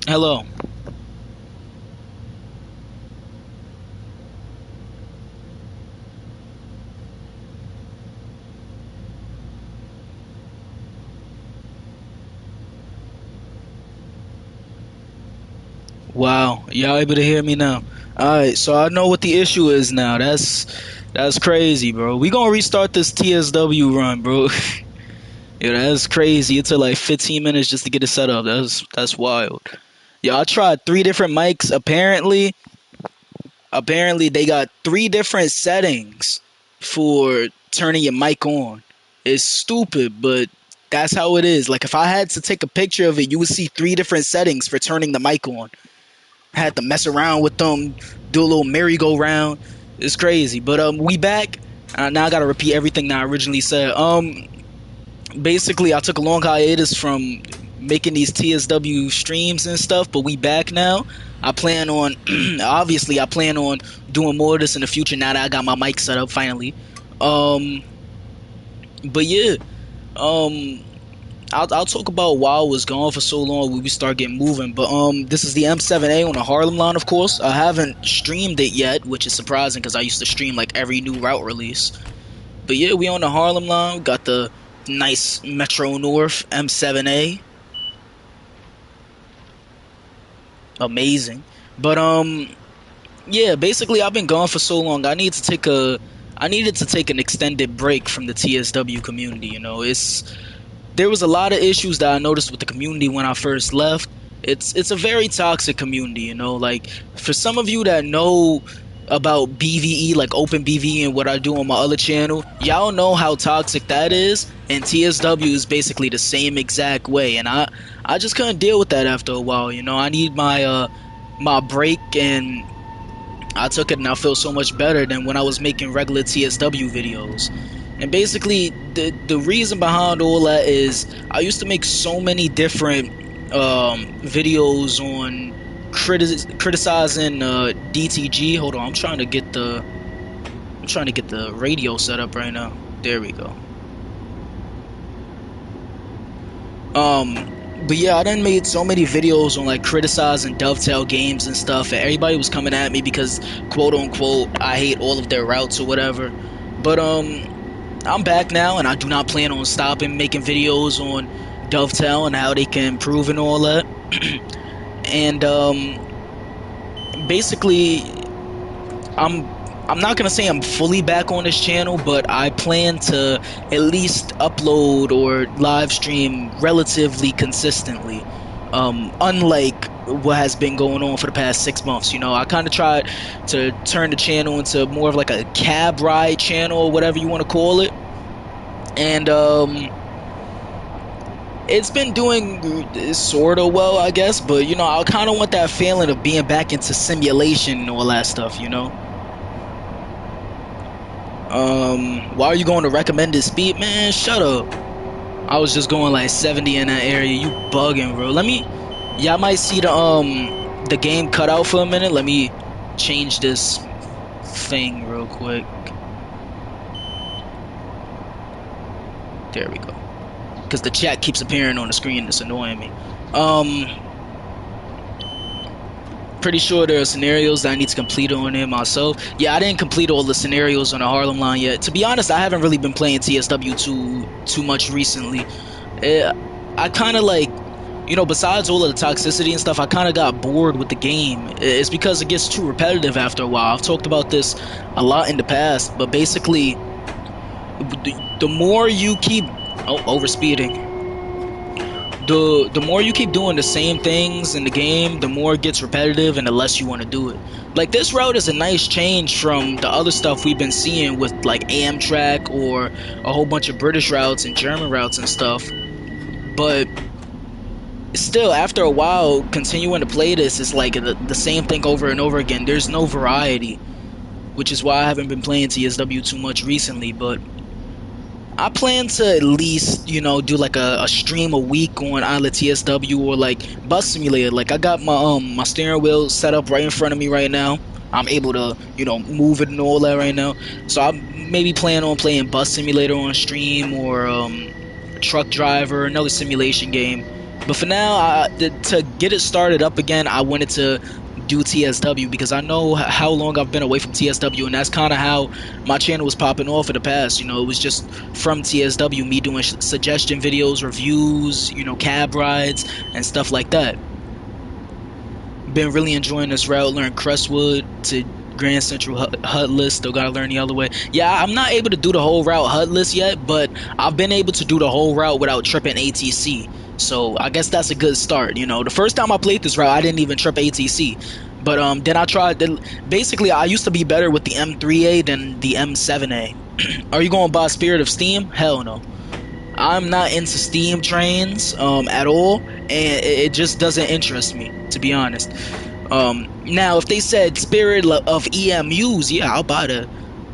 Hello. Wow, y'all able to hear me now? All right, so I know what the issue is now. That's crazy, bro. We gonna restart this TSW run, bro. Yeah, that's crazy. It took like 15 minutes just to get it set up. That's wild. Yeah, I tried three different mics. Apparently they got three different settings for turning your mic on. It's stupid, but that's how it is. Like if I had to take a picture of it, you would see three different settings for turning the mic on. Had to mess around with them, do a little merry-go-round. It's crazy, but we back. Now I gotta repeat everything that I originally said. Basically, I took a long hiatus from making these TSW streams and stuff, but we back now. I plan on, obviously, I plan on doing more of this in the future now that I got my mic set up finally. Um, but yeah, um, I'll talk about why I was gone for so long when we start getting moving. But this is the M7A on the Harlem line, of course. I haven't streamed it yet, which is surprising because I used to stream like every new route release. But yeah, we on the Harlem line. We got the nice Metro North M7A, amazing. But yeah, basically I've been gone for so long. I needed to take an extended break from the TSW community. You know, there was a lot of issues that I noticed with the community when I first left. It's a very toxic community, you know. Like for some of you that know about BVE, like open BVE and what I do on my other channel, y'all know how toxic that is. And TSW is basically the same exact way. And I just couldn't deal with that after a while, you know. I need my break, and I took it and I feel so much better than when I was making regular TSW videos. And basically, the reason behind all that is I used to make so many different videos on criticizing DTG. Hold on, I'm trying to get the radio set up right now. There we go. But yeah, I done made so many videos on like criticizing Dovetail games and stuff, and everybody was coming at me because quote unquote I hate all of their routes or whatever. But I'm back now, and I do not plan on stopping making videos on Dovetail and how they can improve and all that. And basically, I'm I'm not gonna say I'm fully back on this channel, but I plan to at least upload or live stream relatively consistently. Unlike what has been going on for the past 6 months, you know, I kind of tried to turn the channel into more of like a cab ride channel or whatever you want to call it, and it's been doing sort of well, I guess. But you know, I kind of want that feeling of being back into simulation and all that stuff, you know. Why are you going to recommended speed, man? Shut up. I was just going like 70 in that area. You bugging, bro. Let me. Y'all might see the game cut out for a minute. Let me change this thing real quick. There we go. Because the chat keeps appearing on the screen. It's annoying me. Pretty sure there are scenarios that I need to complete on it myself. Yeah, I didn't complete all the scenarios on the Harlem line yet. To be honest, I haven't really been playing TSW too much recently. I kind of like, you know, besides all of the toxicity and stuff, I kind of got bored with the game. It's because it gets too repetitive after a while. I've talked about this a lot in the past, but basically, the more you keep overspeeding. The more you keep doing the same things in the game, the more it gets repetitive and the less you want to do it. Like this route is a nice change from the other stuff we've been seeing with like Amtrak or a whole bunch of British routes and German routes and stuff. But still, after a while, continuing to play this is like the same thing over and over again. There's no variety, which is why I haven't been playing TSW too much recently. But I plan to at least, you know, do like a stream a week on either TSW or like Bus Simulator. Like I got my steering wheel set up right in front of me right now. I'm able to, you know, move it and all that right now. So I maybe plan on playing Bus Simulator on stream or Truck Driver, another simulation game. But for now, to get it started up again, I wanted to do TSW because I know how long I've been away from TSW, and that's kind of how my channel was popping off in the past. You know, it was just from TSW, me doing suggestion videos, reviews, you know, cab rides, and stuff like that. Been really enjoying this route. Learn Crestwood to Grand Central Hutless. Still gotta learn the other way. Yeah, I'm not able to do the whole route Hutless yet, but I've been able to do the whole route without tripping ATC. So I guess that's a good start. You know, the first time I played this route, I didn't even trip ATC. But then I tried. Basically, I used to be better with the M3A than the M7A. Are you going by Spirit of Steam? Hell no. I'm not into Steam trains at all, and it just doesn't interest me, to be honest. Now, if they said Spirit of EMUs, yeah, I'll buy that.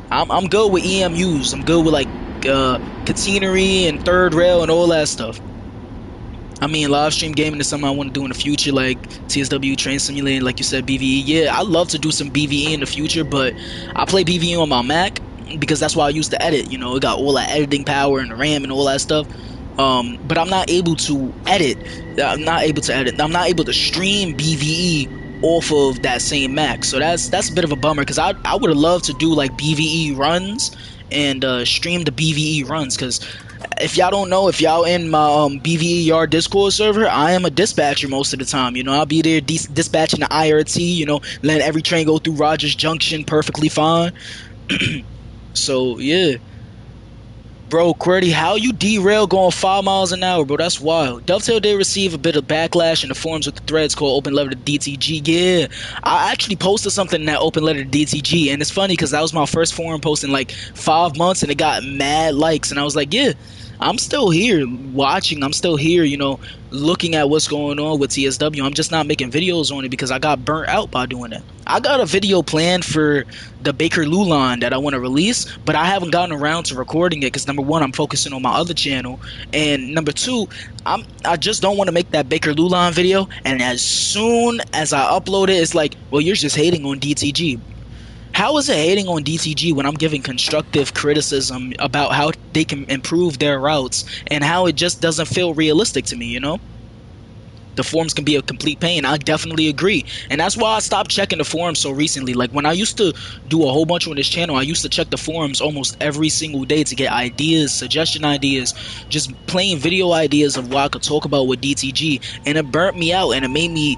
I'm good with EMUs. I'm good with like catenary and third rail and all that stuff. I mean, live stream gaming is something I want to do in the future, like TSW Train Simulator, like you said, BVE. Yeah, I love to do some BVE in the future, but I play BVE on my Mac because that's why I used to edit. You know, it got all that editing power and the RAM and all that stuff. But I'm not able to edit. I'm not able to edit. I'm not able to stream BVE off of that same Mac. So that's a bit of a bummer because I would have loved to do like BVE runs and stream the BVE runs because if y'all don't know, if y'all in my BVE Yard Discord server, I am a dispatcher most of the time. You know, I'll be there dispatching the IRT, you know, letting every train go through Rogers Junction perfectly fine. So, yeah. Bro, QWERTY, how you derail going 5 miles an hour, bro? That's wild. Dovetail did receive a bit of backlash in the forums with the threads called Open Letter to DTG. Yeah, I actually posted something in that Open Letter to DTG, and it's funny because that was my first forum post in like 5 months, and it got mad likes, and I was like, yeah, I'm still here watching. I'm still here, you know, looking at what's going on with TSW. I'm just not making videos on it because I got burnt out by doing that. I got a video planned for the Bakerloo line that I want to release, but I haven't gotten around to recording it because number one, I'm focusing on my other channel, and number two, I just don't want to make that Bakerloo line video, and as soon as I upload it, it's like, well, you're just hating on DTG. How is it hating on DTG when I'm giving constructive criticism about how they can improve their routes and how it just doesn't feel realistic to me, you know? The forums can be a complete pain. I definitely agree. And that's why I stopped checking the forums so recently. Like, when I used to do a whole bunch on this channel, I used to check the forums almost every single day to get ideas, suggestion ideas, just plain video ideas of what I could talk about with DTG. And it burnt me out, and it made me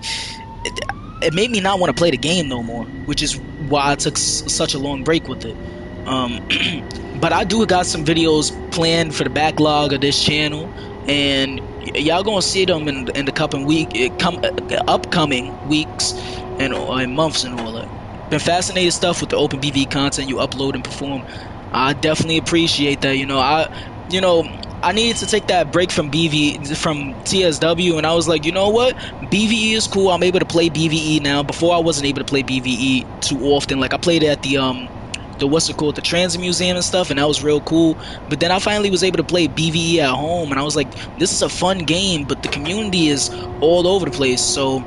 not want to play the game no more, which is why I took such a long break with it. But I do got some videos planned for the backlog of this channel, and y'all gonna see them in the upcoming weeks and months and all that. Been fascinating stuff with the open BV content you upload and perform. I definitely appreciate that. You know, I needed to take that break from TSW, and I was like, you know what? BVE is cool. I'm able to play BVE now. Before I wasn't able to play BVE too often. Like, I played it at the what's it called, the Transit Museum and stuff, and that was real cool. But then I finally was able to play BVE at home, and I was like, this is a fun game, but the community is all over the place. So,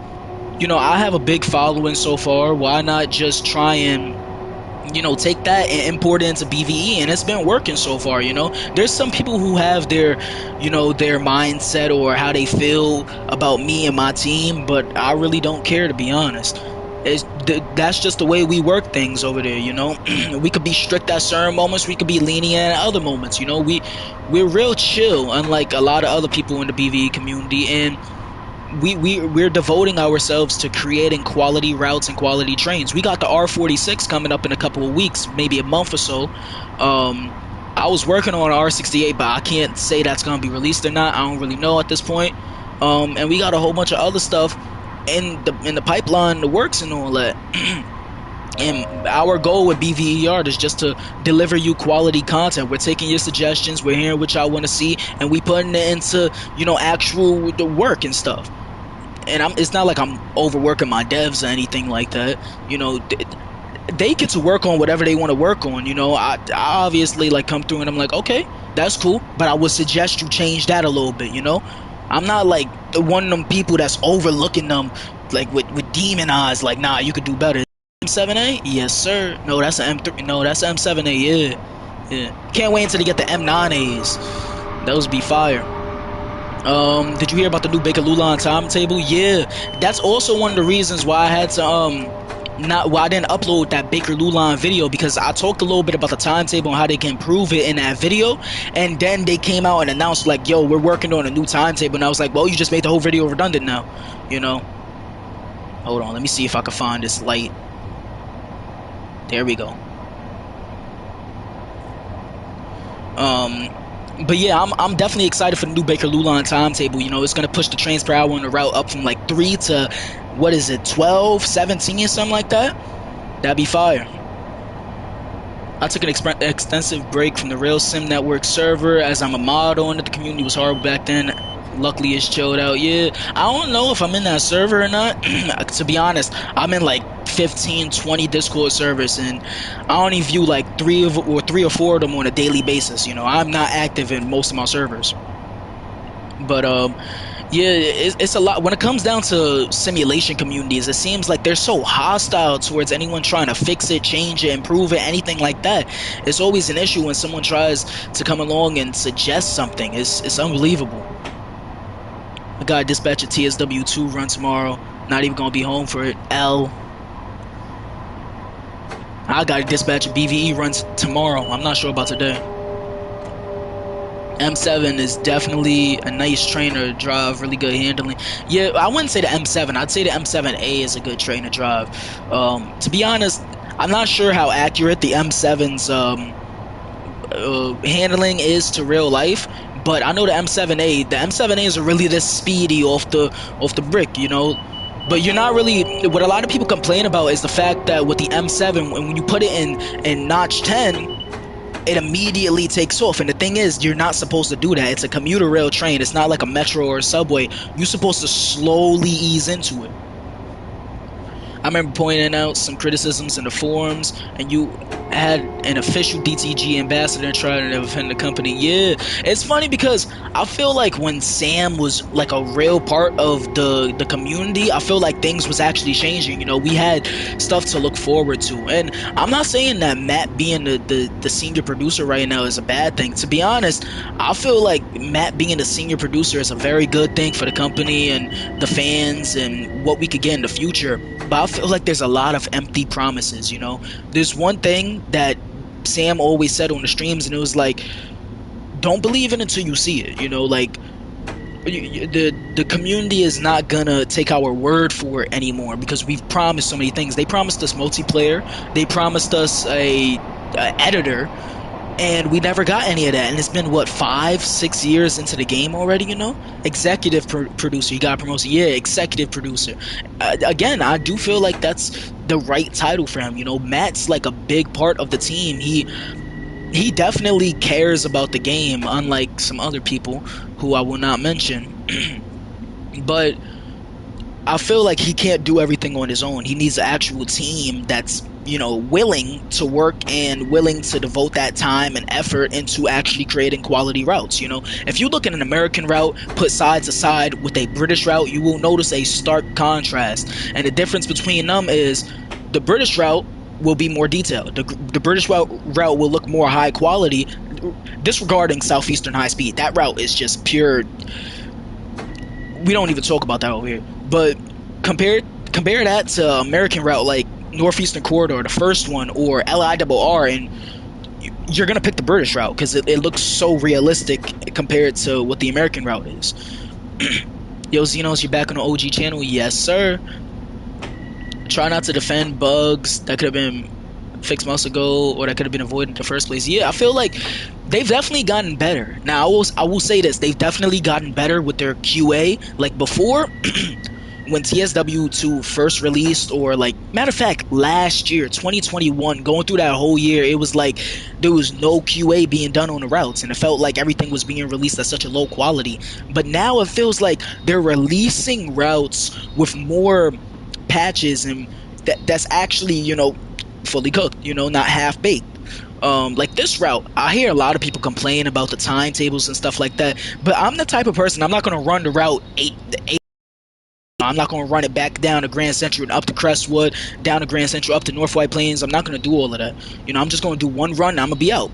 you know, I have a big following so far. Why not just try and, you know, take that and import it into BVE? And it's been working so far. You know, there's some people who have their, you know, their mindset or how they feel about me and my team, but I really don't care, to be honest. That's just the way we work things over there, you know. We could be strict at certain moments, we could be lenient at other moments, you know. We're real chill, unlike a lot of other people in the BVE community, and we're devoting ourselves to creating quality routes and quality trains. We got the R46 coming up in a couple of weeks, maybe a month or so. I was working on R68, but I can't say that's gonna be released or not. I don't really know at this point. And we got a whole bunch of other stuff in the pipeline, the works and all that. And our goal with BVE Yard is just to deliver you quality content. We're taking your suggestions, we're hearing what y'all want to see, and we putting it into, you know, actual the work and stuff. And it's not like I'm overworking my devs or anything like that. You know, they get to work on whatever they want to work on. You know, I obviously like come through and I'm like, okay, that's cool, but I would suggest you change that a little bit. You know, I'm not like one of them people that's overlooking them like with demon eyes. Like, nah, you could do better. M7A? Yes, sir. No, that's an M3. No, that's an M7A. Yeah. Can't wait until they get the M9As. Those be fire. Did you hear about the new Baker Lulan timetable? Yeah, that's also one of the reasons why I had to not why I didn't upload that Baker Lulan video, because I talked a little bit about the timetable and how they can improve it in that video, and then they came out and announced like, "Yo, we're working on a new timetable," and I was like, "Well, you just made the whole video redundant now," you know. Hold on, let me see if I can find this light. There we go. But yeah, I'm definitely excited for the new Baker Lulan timetable. You know, it's gonna push the trains per hour on the route up from like 3 to, what is it, 12, 17 or something like that. That'd be fire. I took an extensive break from the Rail Sim Network server as I'm a mod on it. The community was horrible back then. Luckily, it's chilled out. Yeah, I don't know if I'm in that server or not. To be honest, I'm in like 15, 20 Discord servers, and I only view like three or four of them on a daily basis. You know, I'm not active in most of my servers. But yeah, it's a lot when it comes down to simulation communities. It seems like they're so hostile towards anyone trying to fix it, change it, improve it, anything like that. It's always an issue when someone tries to come along and suggest something. It's unbelievable. I got to dispatch a TSW2 run tomorrow. Not even gonna be home for it. I got to dispatch a BVE run tomorrow. I'm not sure about today. M7 is definitely a nice trainer to drive, really good handling. Yeah, I wouldn't say the M7. I'd say the M7A is a good train to drive. To be honest, I'm not sure how accurate the M7's handling is to real life, but I know the M7A. The M7As are really this speedy off the brick, you know. But you're not really. What a lot of people complain about is the fact that with the M7, when you put it in notch 10, it immediately takes off. And the thing is, you're not supposed to do that. It's a commuter rail train. It's not like a metro or a subway. You're supposed to slowly ease into it. I remember pointing out some criticisms in the forums, and you had an official DTG ambassador trying to defend the company. Yeah, it's funny because I feel like when Sam was like a real part of the community, I feel like things was actually changing. You know, we had stuff to look forward to, and I'm not saying that Matt being the senior producer right now is a bad thing. To be honest, I feel like Matt being the senior producer is a very good thing for the company and the fans and what we could get in the future. But I feel like there's a lot of empty promises, you know. There's one thing that Sam always said on the streams, and it was like, don't believe it until you see it, you know. Like, the community is not gonna take our word for it anymore because we've promised so many things. They promised us multiplayer, they promised us a editor, and we never got any of that. And it's been what, 5-6 years into the game already, you know. Executive producer, you got promoted. Yeah, executive producer. Again, I do feel like that's the right title for him, you know. Matt's like a big part of the team. He definitely cares about the game, unlike some other people who I will not mention. But I feel like he can't do everything on his own. He needs an actual team that's, you know, willing to work and willing to devote that time and effort into actually creating quality routes. You know, if you look at an American route put side to side with a British route, you will notice a stark contrast. And the difference between them is the British route will be more detailed. The British route will look more high quality, disregarding Southeastern high speed. That route is just pure. We don't even talk about that over here. But compare that to American route like Northeastern Corridor, the first one, or LIRR, and you're gonna pick the British route because it looks so realistic compared to what the American route is. Yo, Xenos, you back on the OG channel? Yes, sir. Try not to defend bugs that could have been fixed months ago or that could have been avoided in the first place. Yeah, I feel like they've definitely gotten better. Now, I will say this. They've definitely gotten better with their QA. Like before, when TSW2 first released, or like, matter of fact, last year, 2021, going through that whole year, it was like there was no QA being done on the routes, and it felt like everything was being released at such a low quality. But now it feels like they're releasing routes with more patches, and that's actually, you know, fully cooked, you know, not half baked. Like this route, I hear a lot of people complain about the timetables and stuff like that, but I'm the type of person, I'm not going to run the route 8. I'm not going to run it back down to Grand Central and up to Crestwood, down to Grand Central, up to North White Plains. I'm not going to do all of that. You know, I'm just going to do one run and I'm going to be out.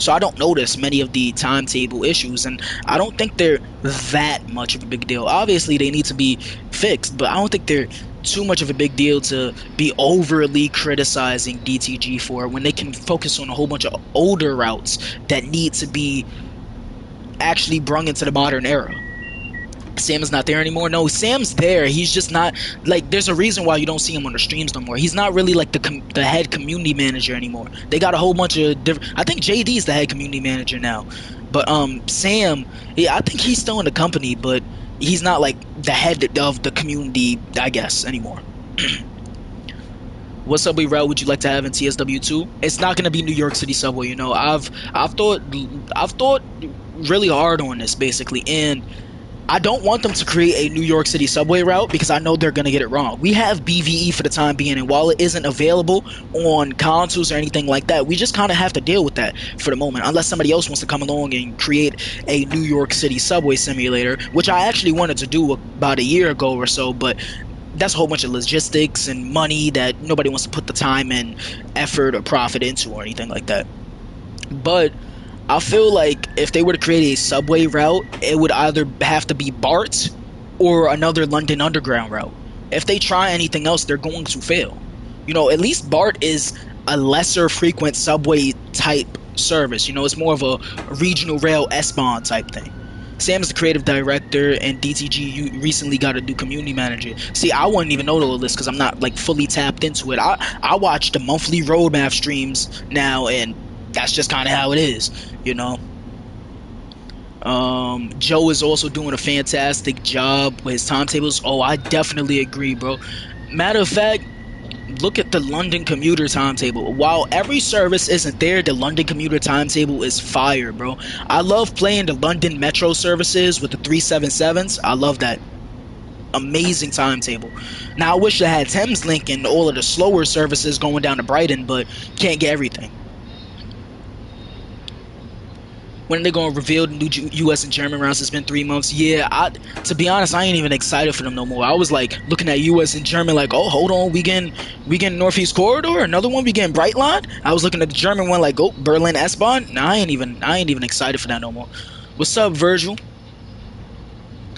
So I don't notice many of the timetable issues, and I don't think they're that much of a big deal. Obviously, they need to be fixed, but I don't think they're too much of a big deal to be overly criticizing DTG for when they can focus on a whole bunch of older routes that need to be actually brung into the modern era. Sam is not there anymore. No, Sam's there. He's just not like. There's a reason why you don't see him on the streams no more. He's not really like the head community manager anymore. They got a whole bunch of different. I think JD's the head community manager now, but Sam, yeah, I think he's still in the company, but he's not like the head of the community, I guess, anymore. What subway route would you like to have in TSW2? It's not going to be New York City subway. You know, I've thought really hard on this basically, and I don't want them to create a New York City subway route because I know they're going to get it wrong. We have BVE for the time being, and while it isn't available on consoles or anything like that, we just kind of have to deal with that for the moment, unless somebody else wants to come along and create a New York City subway simulator, which I actually wanted to do about a year ago or so, but that's a whole bunch of logistics and money that nobody wants to put the time and effort or profit into or anything like that. But I feel like if they were to create a subway route, it would either have to be BART or another London Underground route. If they try anything else, they're going to fail. You know, at least BART is a lesser frequent subway type service. You know, it's more of a regional rail S-Bahn type thing. Sam is the creative director, and DTG recently got a new community manager. See, I wouldn't even know all this because I'm not like fully tapped into it. I watch the monthly roadmap streams now, and that's just kind of how it is, you know. Joe is also doing a fantastic job with his timetables. Oh, I definitely agree, bro. Matter of fact, look at the London commuter timetable. While every service isn't there, the London commuter timetable is fire, bro. I love playing the London metro services with the 377s. I love that. Amazing timetable. Now I wish I had Thames Link and all of the slower services going down to Brighton, but can't get everything. When are they going to reveal the new US and German rounds? It's been 3 months. Yeah, to be honest, I ain't even excited for them no more. I was like looking at US and German like, oh, hold on, we getting Northeast Corridor, another one, we getting Brightline. I was looking at the German one like, oh, Berlin S-Bahn. Nah, I ain't even excited for that no more. What's up, Virgil?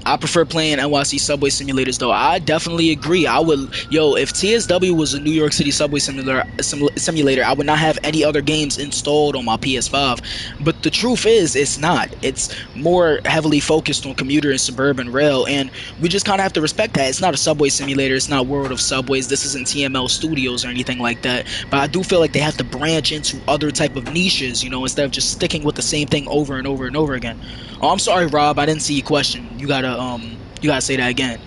I prefer playing NYC subway simulators though. I definitely agree. I would, if TSW was a New York City subway simulator, I would not have any other games installed on my PS5. But the truth is, it's not. It's more heavily focused on commuter and suburban rail, and we just kind of have to respect that. It's not a subway simulator. It's not World of Subways. This isn't TML Studios or anything like that. But I do feel like they have to branch into other type of niches, you know, instead of just sticking with the same thing over and over and over again. Oh, I'm sorry, Rob. I didn't see your question. You gotta say that again.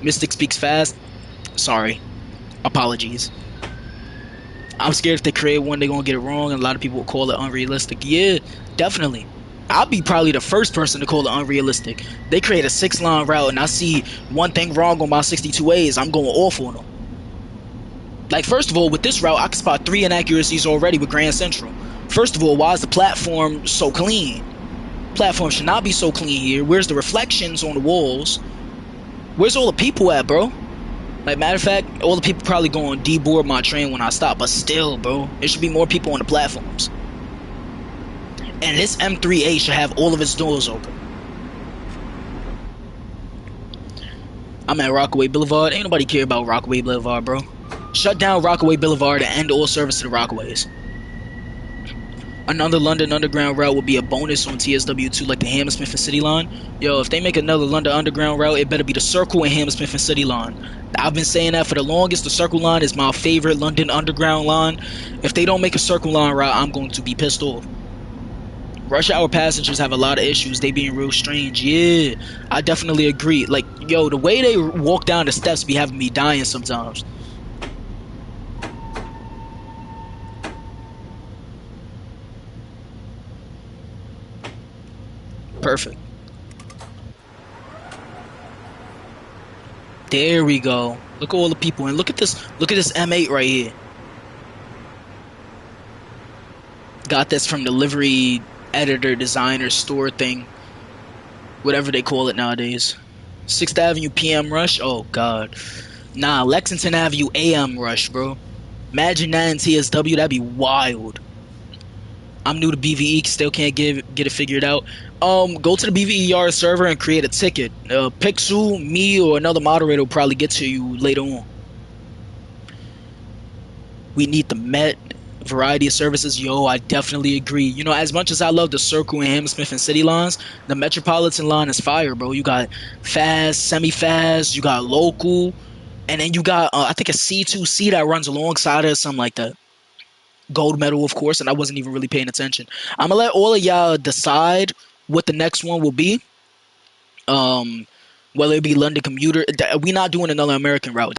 Mystic speaks fast. Sorry. Apologies. I'm scared if they create one, they're gonna get it wrong, and a lot of people will call it unrealistic. Yeah, definitely. I'll be probably the first person to call it unrealistic. They create a 6-line route, and I see one thing wrong on my 62As, I'm going off on them. Like, first of all, with this route, I can spot 3 inaccuracies already with Grand Central. First of all, why is the platform so clean? Platform should not be so clean here. Where's the reflections on the walls? Where's all the people at, bro? Like, matter of fact, all the people probably going to deboard my train when I stop, but still, bro, there should be more people on the platforms. And this M3A should have all of its doors open. I'm at Rockaway Boulevard. Ain't nobody care about Rockaway Boulevard, bro. Shut down Rockaway Boulevard and end all service to the Rockaways. Another London Underground route would be a bonus on TSW2 like the Hammersmith and City line. Yo, if they make another London Underground route, it better be the Circle and Hammersmith and City line. I've been saying that for the longest. The Circle line is my favorite London Underground line. If they don't make a Circle line route, I'm going to be pissed off. Rush hour passengers have a lot of issues. They being real strange. Yeah, I definitely agree. Like, yo, the way they walk down the steps be having me dying sometimes. Perfect. There we go. Look at all the people, and look at this M8 right here. Got this from the livery editor, designer, store thing, whatever they call it nowadays. 6th Avenue PM rush. Oh god. Nah, Lexington Avenue AM rush, bro. Imagine that in TSW. That'd be wild. I'm new to BVE, still can't get it figured out. Go to the BVE yard server and create a ticket. Pixel, me, or another moderator will probably get to you later on. We need the Met variety of services. Yo, I definitely agree. You know, as much as I love the Circle and Hammersmith and City lines, the Metropolitan line is fire, bro. You got fast, semi-fast, you got local, and then you got I think a C2C that runs alongside it, something like that. Gold medal, of course, and I wasn't even really paying attention. I'm gonna let all of y'all decide what the next one will be. Um, whether it be London commuter, we not doing another American route.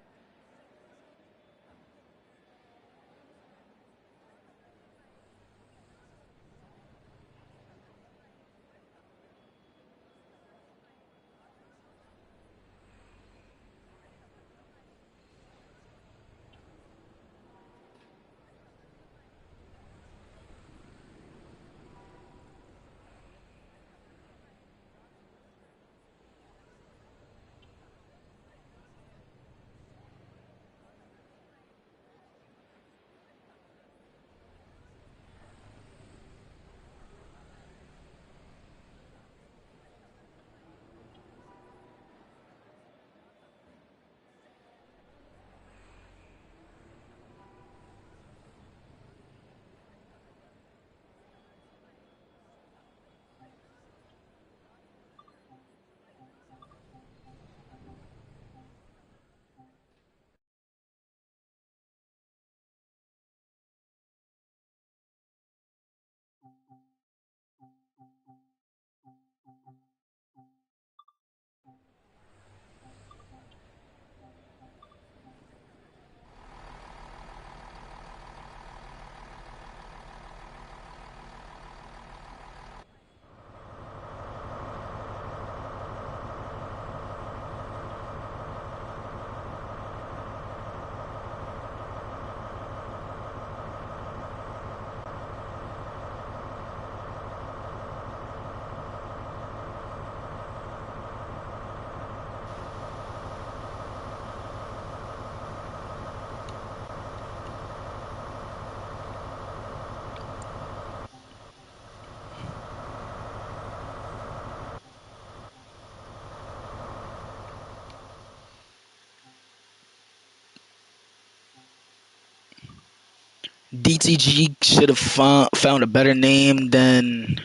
DTG should have found a better name than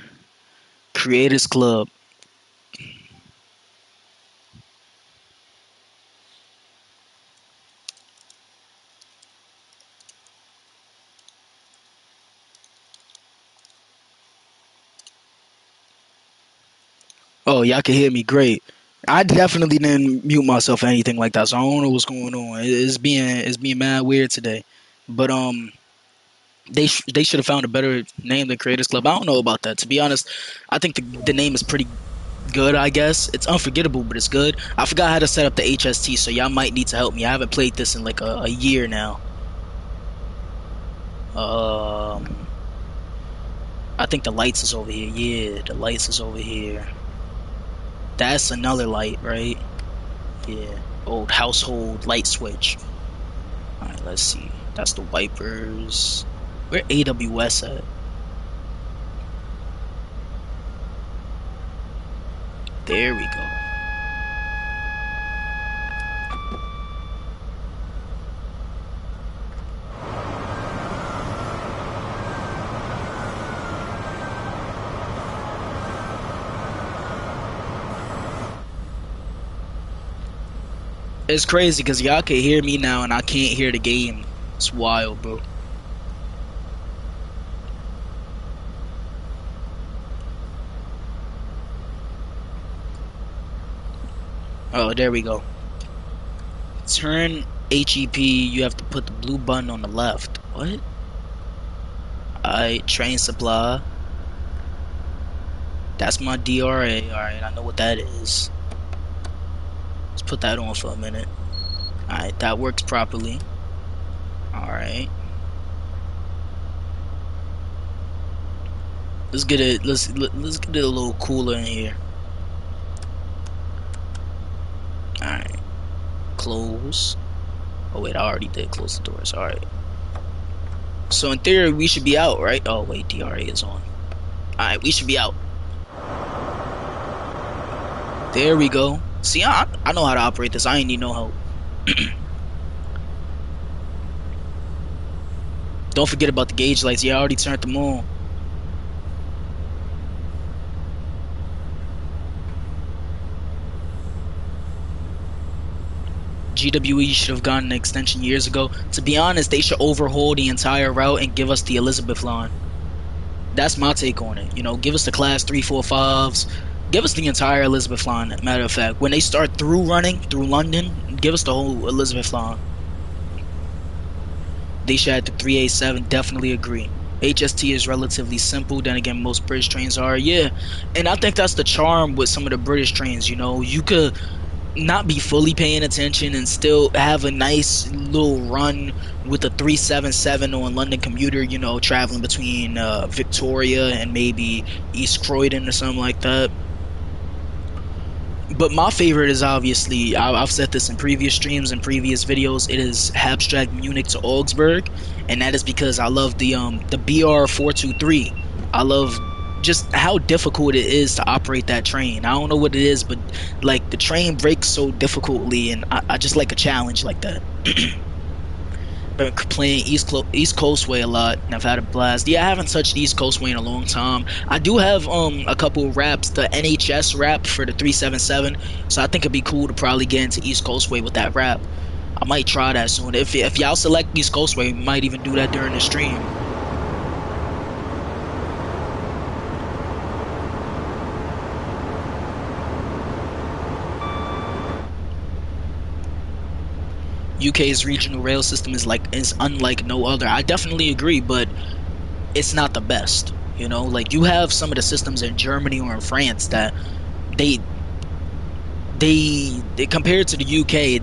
Creators Club. Oh, y'all can hear me great. I definitely didn't mute myself or anything like that, so I don't know what's going on. It's being mad weird today. But they should have found a better name than Creators Club. I don't know about that. To be honest, I think the name is pretty good. I guess it's unforgettable, but it's good. I forgot how to set up the HST, so y'all might need to help me. I haven't played this in like a year now. Um, I think the lights is over here. Yeah, the lights is over here. That's another light, right? Yeah. Old household light switch. Alright, let's see. That's the wipers. Where AWS at? There we go. It's crazy because y'all can hear me now and I can't hear the game. It's wild, bro. Oh, there we go. Turn HEP, you have to put the blue button on the left. What? Alright, train supply. That's my DRA. Alright, I know what that is. Let's put that on for a minute. Alright, that works properly. Alright. Let's get it let's get it a little cooler in here. Alright. Close. Oh wait, I already did close the doors. Alright. So in theory, we should be out, right? Oh wait, DRA is on. All right, we should be out. There we go. See, I know how to operate this. I ain't need no help. Don't forget about the gauge lights. Yeah, I already turned them on. GWE should have gotten an extension years ago. To be honest, they should overhaul the entire route and give us the Elizabeth line. That's my take on it. You know, give us the class 345s. Give us the entire Elizabeth line. Matter of fact, when they start through running through London, give us the whole Elizabeth line. They should add the 387. Definitely agree. HST is relatively simple. Then again, most British trains are. Yeah, and I think that's the charm with some of the British trains. You know, you could not be fully paying attention and still have a nice little run with a 377 on London commuter, you know, traveling between Victoria and maybe East Croydon or something like that. But my favorite is obviously, I've said this in previous streams and previous videos, it is Habsburg Munich to Augsburg, and that is because I love the BR423. I love just how difficult it is to operate that train. I don't know what it is, but like the train breaks so difficultly, and I just like a challenge like that. Been playing East Coastway a lot, and I've had a blast. Yeah, I haven't touched East Coastway in a long time. I do have a couple wraps, the NHS wrap for the 377, so I think it'd be cool to probably get into East Coastway with that wrap. I might try that soon. If y'all select East Coastway, we might even do that during the stream. UK's regional rail system is unlike no other. I definitely agree, but it's not the best. You know, like you have some of the systems in Germany or in France that they they compared to the UK,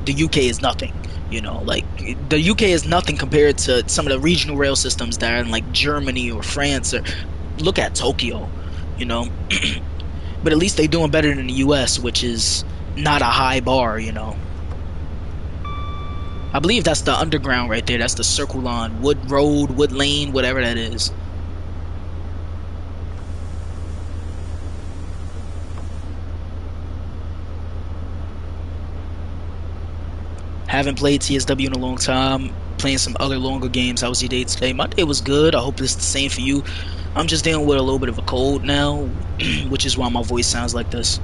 the UK is nothing. You know, like the UK is nothing compared to some of the regional rail systems that are in like Germany or France, or look at Tokyo, you know. But at least they're doing better than the US, which is not a high bar, you know. I believe that's the underground right there. That's the Circle Line, Wood Road, Wood Lane, whatever that is. Haven't played TSW in a long time. Playing some other longer games. How was your day today? My day was good. I hope it's the same for you. I'm just dealing with a little bit of a cold now, which is why my voice sounds like this.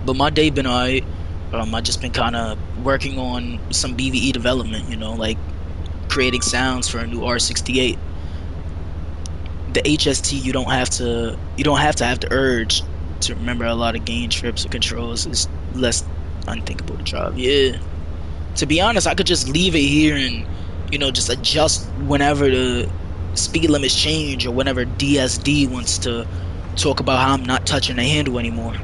But my day been alright. I just been kind of working on some BVE development, you know, like creating sounds for a new R68. The HST, you don't have to have the urge to remember a lot of gain trips or controls. It's less unthinkable to drive. Yeah. To be honest, I could just leave it here and, you know, just adjust whenever the speed limits change or whenever DSD wants to talk about how I'm not touching the handle anymore.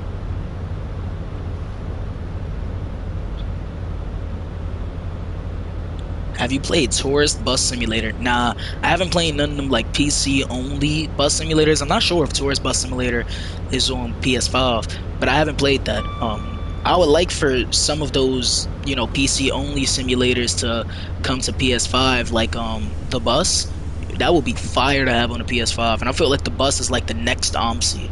Have you played Tourist Bus Simulator? Nah, I haven't played none of them like PC only bus simulators. I'm not sure if Tourist Bus Simulator is on PS5, but I haven't played that. I would like for some of those, you know, PC only simulators to come to PS5, like the bus. That would be fire to have on a PS5, and I feel like the bus is like the next OMSI.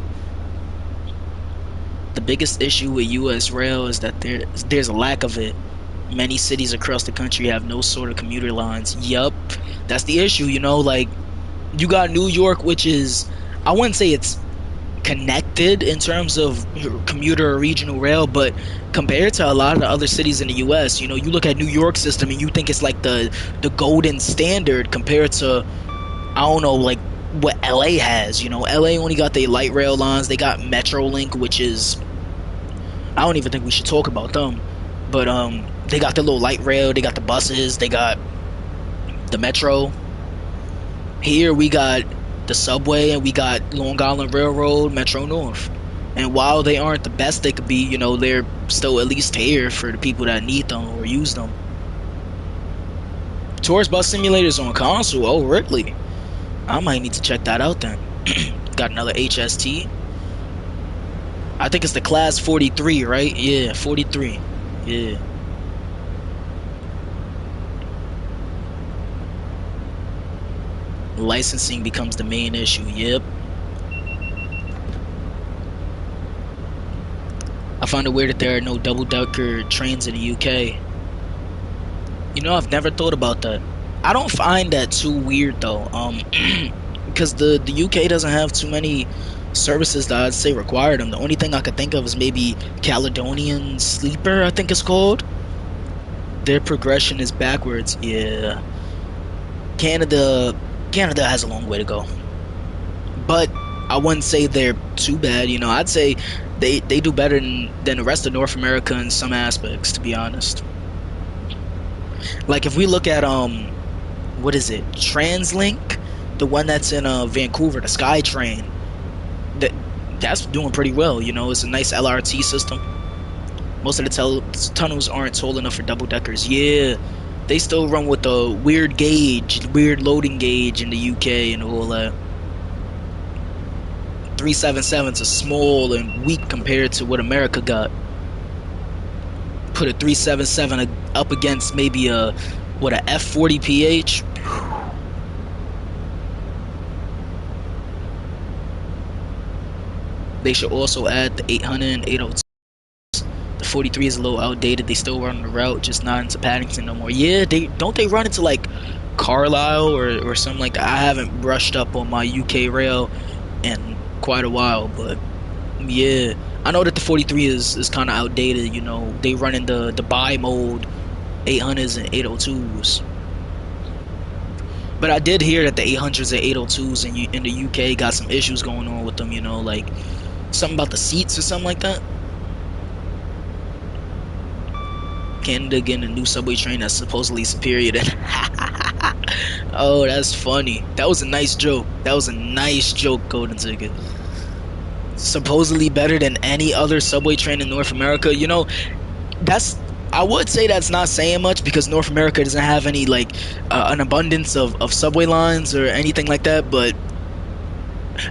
The biggest issue with US rail is that there's a lack of it. Many cities across the country have no sort of commuter lines. Yup, that's the issue, you know, like you got New York, which is, I wouldn't say it's connected in terms of commuter or regional rail, but compared to a lot of the other cities in the US, you know, you look at New York system and you think it's like the golden standard compared to, I don't know, like what LA has. You know, LA only got their light rail lines. They got Metrolink, which is, I don't even think we should talk about them, but they got the little light rail, they got the buses, they got the metro. Here we got the subway and we got Long Island Railroad, Metro North. And while they aren't the best they could be, you know, they're still at least here for the people that need them or use them. Tourist Bus Simulators on console? Oh, really? I might need to check that out then. Got another HST. I think it's the class 43, right? Yeah, 43. Yeah. Licensing becomes the main issue. Yep. I find it weird that there are no double-decker trains in the UK. I've never thought about that. I don't find that too weird though. Because the UK doesn't have too many services that I'd say require them. The only thing I could think of is maybe Caledonian Sleeper, I think it's called. Their progression is backwards. Yeah. Canada Canada has a long way to go. But I wouldn't say they're too bad, I'd say they do better than the rest of North America in some aspects, to be honest. Like if we look at what is it? TransLink, the one that's in Vancouver, the SkyTrain. That that's doing pretty well, It's a nice LRT system. Most of the tunnels aren't tall enough for double deckers. Yeah, they still run with the weird loading gauge in the UK and all that. 377s are small and weak compared to what America got. Put a 377 up against maybe a F40 PH. They should also add the 800 and 802. The 43 is a little outdated. They still run the route, just not into Paddington no more. Yeah, they run into like Carlisle or something like that. I haven't brushed up on my UK rail in quite a while, but yeah, I know that the 43 is kind of outdated. They run in the buy mode 800s and 802s. But I did hear that the 800s and 802s in the UK got some issues going on with them. Like something about the seats or something like that. Canada getting a new subway train that's supposedly superior than. Oh, that's funny. That was a nice joke. That was a nice joke, Golden Ticket. Supposedly better than any other subway train in North America. That's I would say that's not saying much because North America doesn't have any like an abundance of subway lines or anything like that. But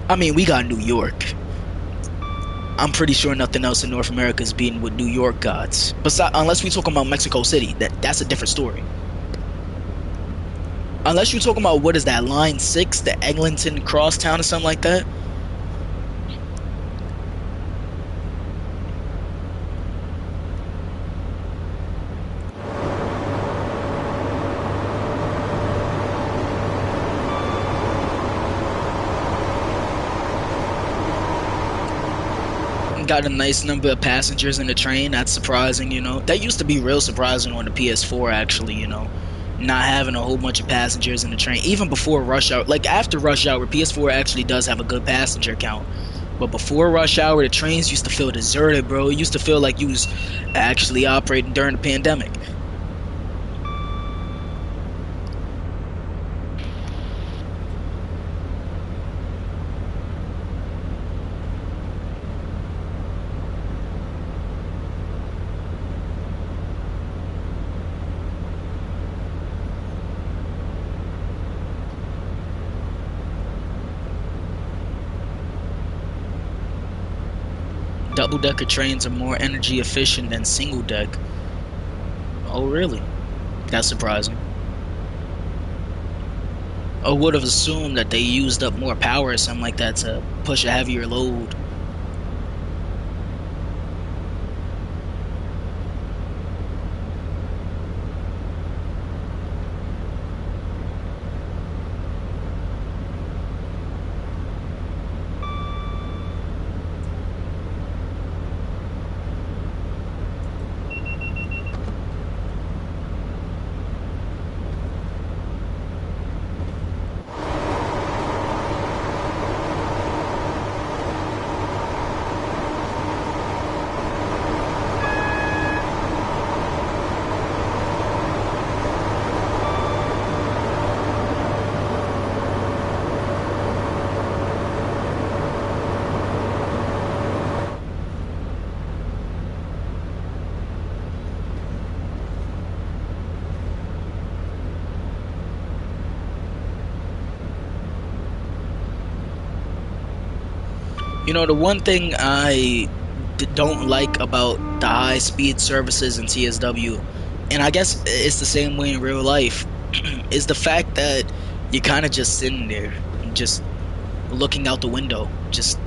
I mean, we got New York. I'm pretty sure nothing else in North America is beating what New York got. Besides, unless we talking about Mexico City, that's a different story. Unless you're talking about what is that line 6, the Eglinton Crosstown or something like that. Got a nice number of passengers in the train. That's surprising. That used to be real surprising on the PS4, actually. Not having a whole bunch of passengers in the train, even before rush hour. Like after rush hour, PS4 actually does have a good passenger count. But before rush hour, the trains used to feel deserted, bro. It used to feel like you was actually operating during the pandemic. Double decker trains are more energy efficient than single deck. Oh, really? That's surprising. I would have assumed that they used up more power or something like that to push a heavier load. The one thing I don't like about the high speed services in TSW, and I guess it's the same way in real life, is the fact that you're kind of just sitting there, just looking out the window, just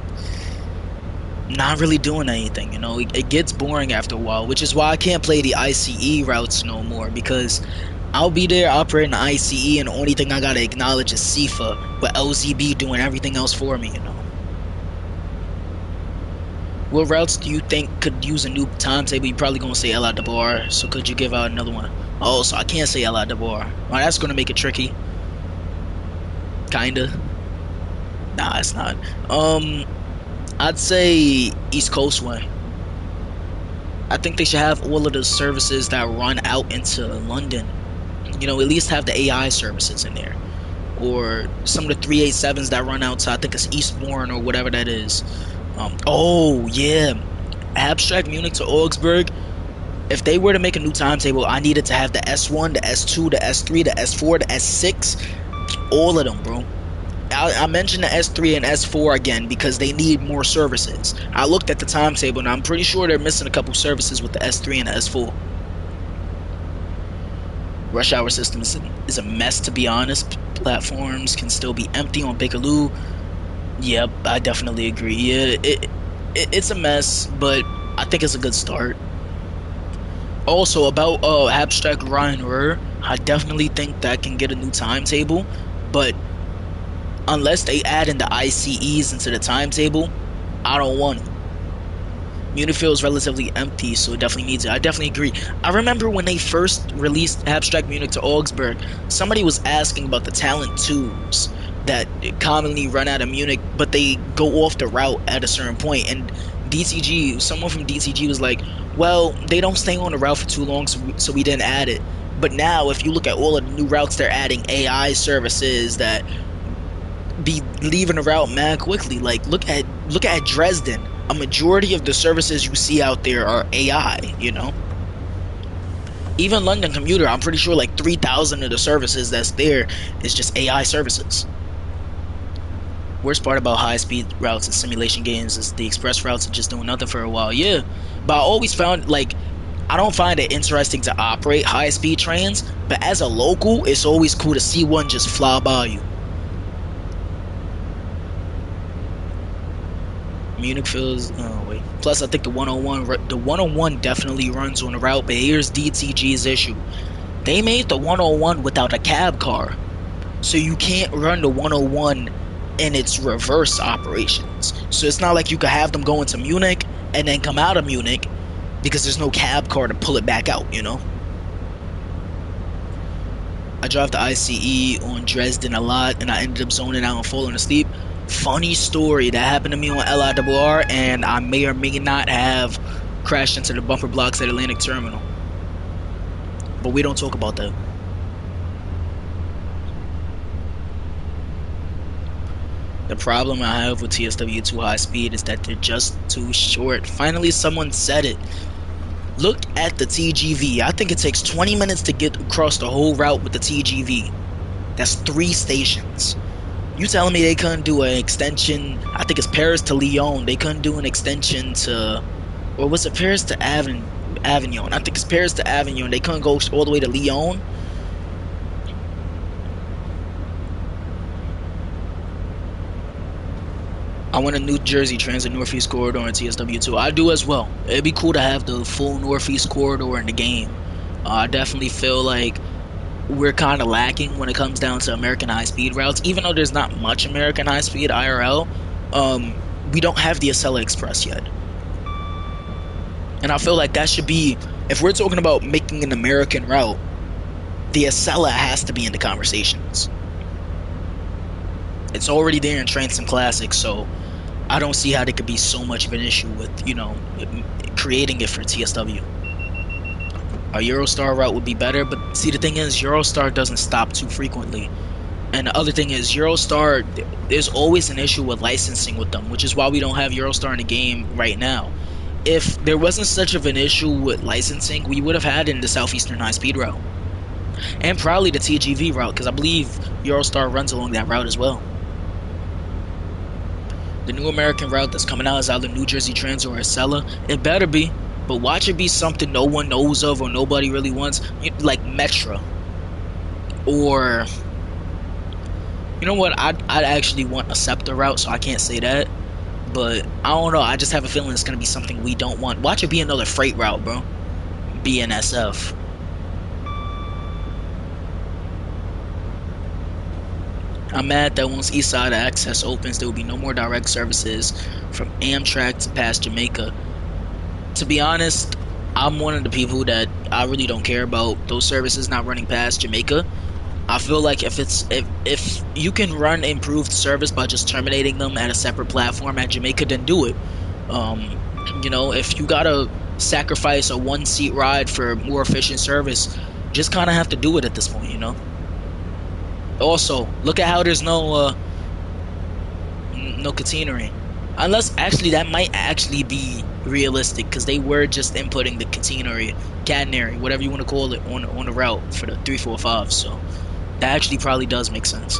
not really doing anything. It gets boring after a while, which is why I can't play the ICE routes no more, because I'll be there operating the ICE, and the only thing I gotta acknowledge is CIFA, with LZB doing everything else for me. What routes do you think could use a new timetable? You're probably gonna say El Adabar, so could you give out another one? Oh, so I can't say El Adabar. Well, that's gonna make it tricky. Kinda. Nah, it's not. I'd say East Coast way. I think they should have all of the services that run out into London. At least have the AI services in there. Or some of the 387s that run out to, I think it's Eastbourne or whatever that is. Oh, yeah. Abstract Munich to Augsburg. If they were to make a new timetable, I needed to have the S1, the S2, the S3, the S4, the S6. All of them, bro. I mentioned the S3 and S4 again because they need more services. I looked at the timetable and I'm pretty sure they're missing a couple services with the S3 and the S4. Rush hour system is a mess, to be honest. Platforms can still be empty on Bakerloo. Yep, I definitely agree. Yeah, it's a mess, but I think it's a good start. Also, about Abstract Rhein-Ruhr, I definitely think that can get a new timetable, but unless they add in the ICEs into the timetable, I don't want it. Munich feels relatively empty, so it definitely needs it. I definitely agree. I remember when they first released Abstract Munich to Augsburg, somebody was asking about the Talent 2s that commonly run out of Munich, but they go off the route at a certain point. And someone from DTG was like, well, they don't stay on the route for too long, so we didn't add it. But now, if you look at all of the new routes, they're adding AI services that be leaving the route mad quickly. Like, look at Dresden. A majority of the services you see out there are AI. Even London Commuter, I'm pretty sure like 3,000 of the services that's there is just AI services. Worst part about high-speed routes and simulation games is the express routes are just doing nothing for a while. Yeah, but I always found, like, I don't find it interesting to operate high-speed trains, but as a local, it's always cool to see one just fly by you. Munich feels, oh wait. Plus, I think the 101 definitely runs on the route, but here's DTG's issue. They made the 101 without a cab car, so you can't run the 101 in its reverse operations. So it's not like you could have them go into Munich and then come out of Munich because there's no cab car to pull it back out. I drive the ICE on Dresden a lot, and I ended up zoning out and falling asleep. Funny story that happened to me on LIWR, and I may or may not have crashed into the bumper blocks at Atlantic Terminal. But we don't talk about that. The problem I have with TSW2 high speed is that they're just too short. Finally, someone said it. Look at the TGV. I think it takes 20 minutes to get across the whole route with the TGV. That's 3 stations. You telling me they couldn't do an extension? I think it's Paris to Lyon. They couldn't do an extension to, or was it Paris to Avignon? I think it's Paris to Avignon. They couldn't go all the way to Lyon. I want a New Jersey Transit Northeast Corridor in TSW2. I do as well. It'd be cool to have the full Northeast Corridor in the game. I definitely feel like we're kind of lacking when it comes down to American high-speed routes. Even though there's not much American high-speed IRL, we don't have the Acela Express yet. And I feel like that should be, if we're talking about making an American route, the Acela has to be in the conversations. It's already there in Transom Classic, so I don't see how there could be so much of an issue with, creating it for TSW. A Eurostar route would be better, but see, the thing is, Eurostar doesn't stop too frequently. And the other thing is, Eurostar, there's always an issue with licensing with them, which is why we don't have Eurostar in the game right now. If there wasn't such of an issue with licensing, we would have had it in the Southeastern high-speed route. And probably the TGV route, because I believe Eurostar runs along that route as well. The new American route that's coming out is either New Jersey Transit or Acela. It better be, but watch it be something no one knows of or nobody really wants, like Metra. Or You know what? I'd actually want a scepter route, so I can't say that. But I don't know. I just have a feeling it's gonna be something we don't want. Watch it be another freight route, bro. BNSF. I'm mad that once East Side Access opens, there will be no more direct services from Amtrak to past Jamaica. To be honest, I'm one of the people that I really don't care about those services not running past Jamaica. I feel like if you can run improved service by just terminating them at a separate platform at Jamaica, then do it. Um, if you gotta sacrifice a one seat ride for more efficient service, just kind of have to do it at this point. Also, look at how there's no catenary. Unless actually that might actually be realistic because they were just inputting the catenary, whatever you want to call it, on the route for the 345. So that actually probably does make sense.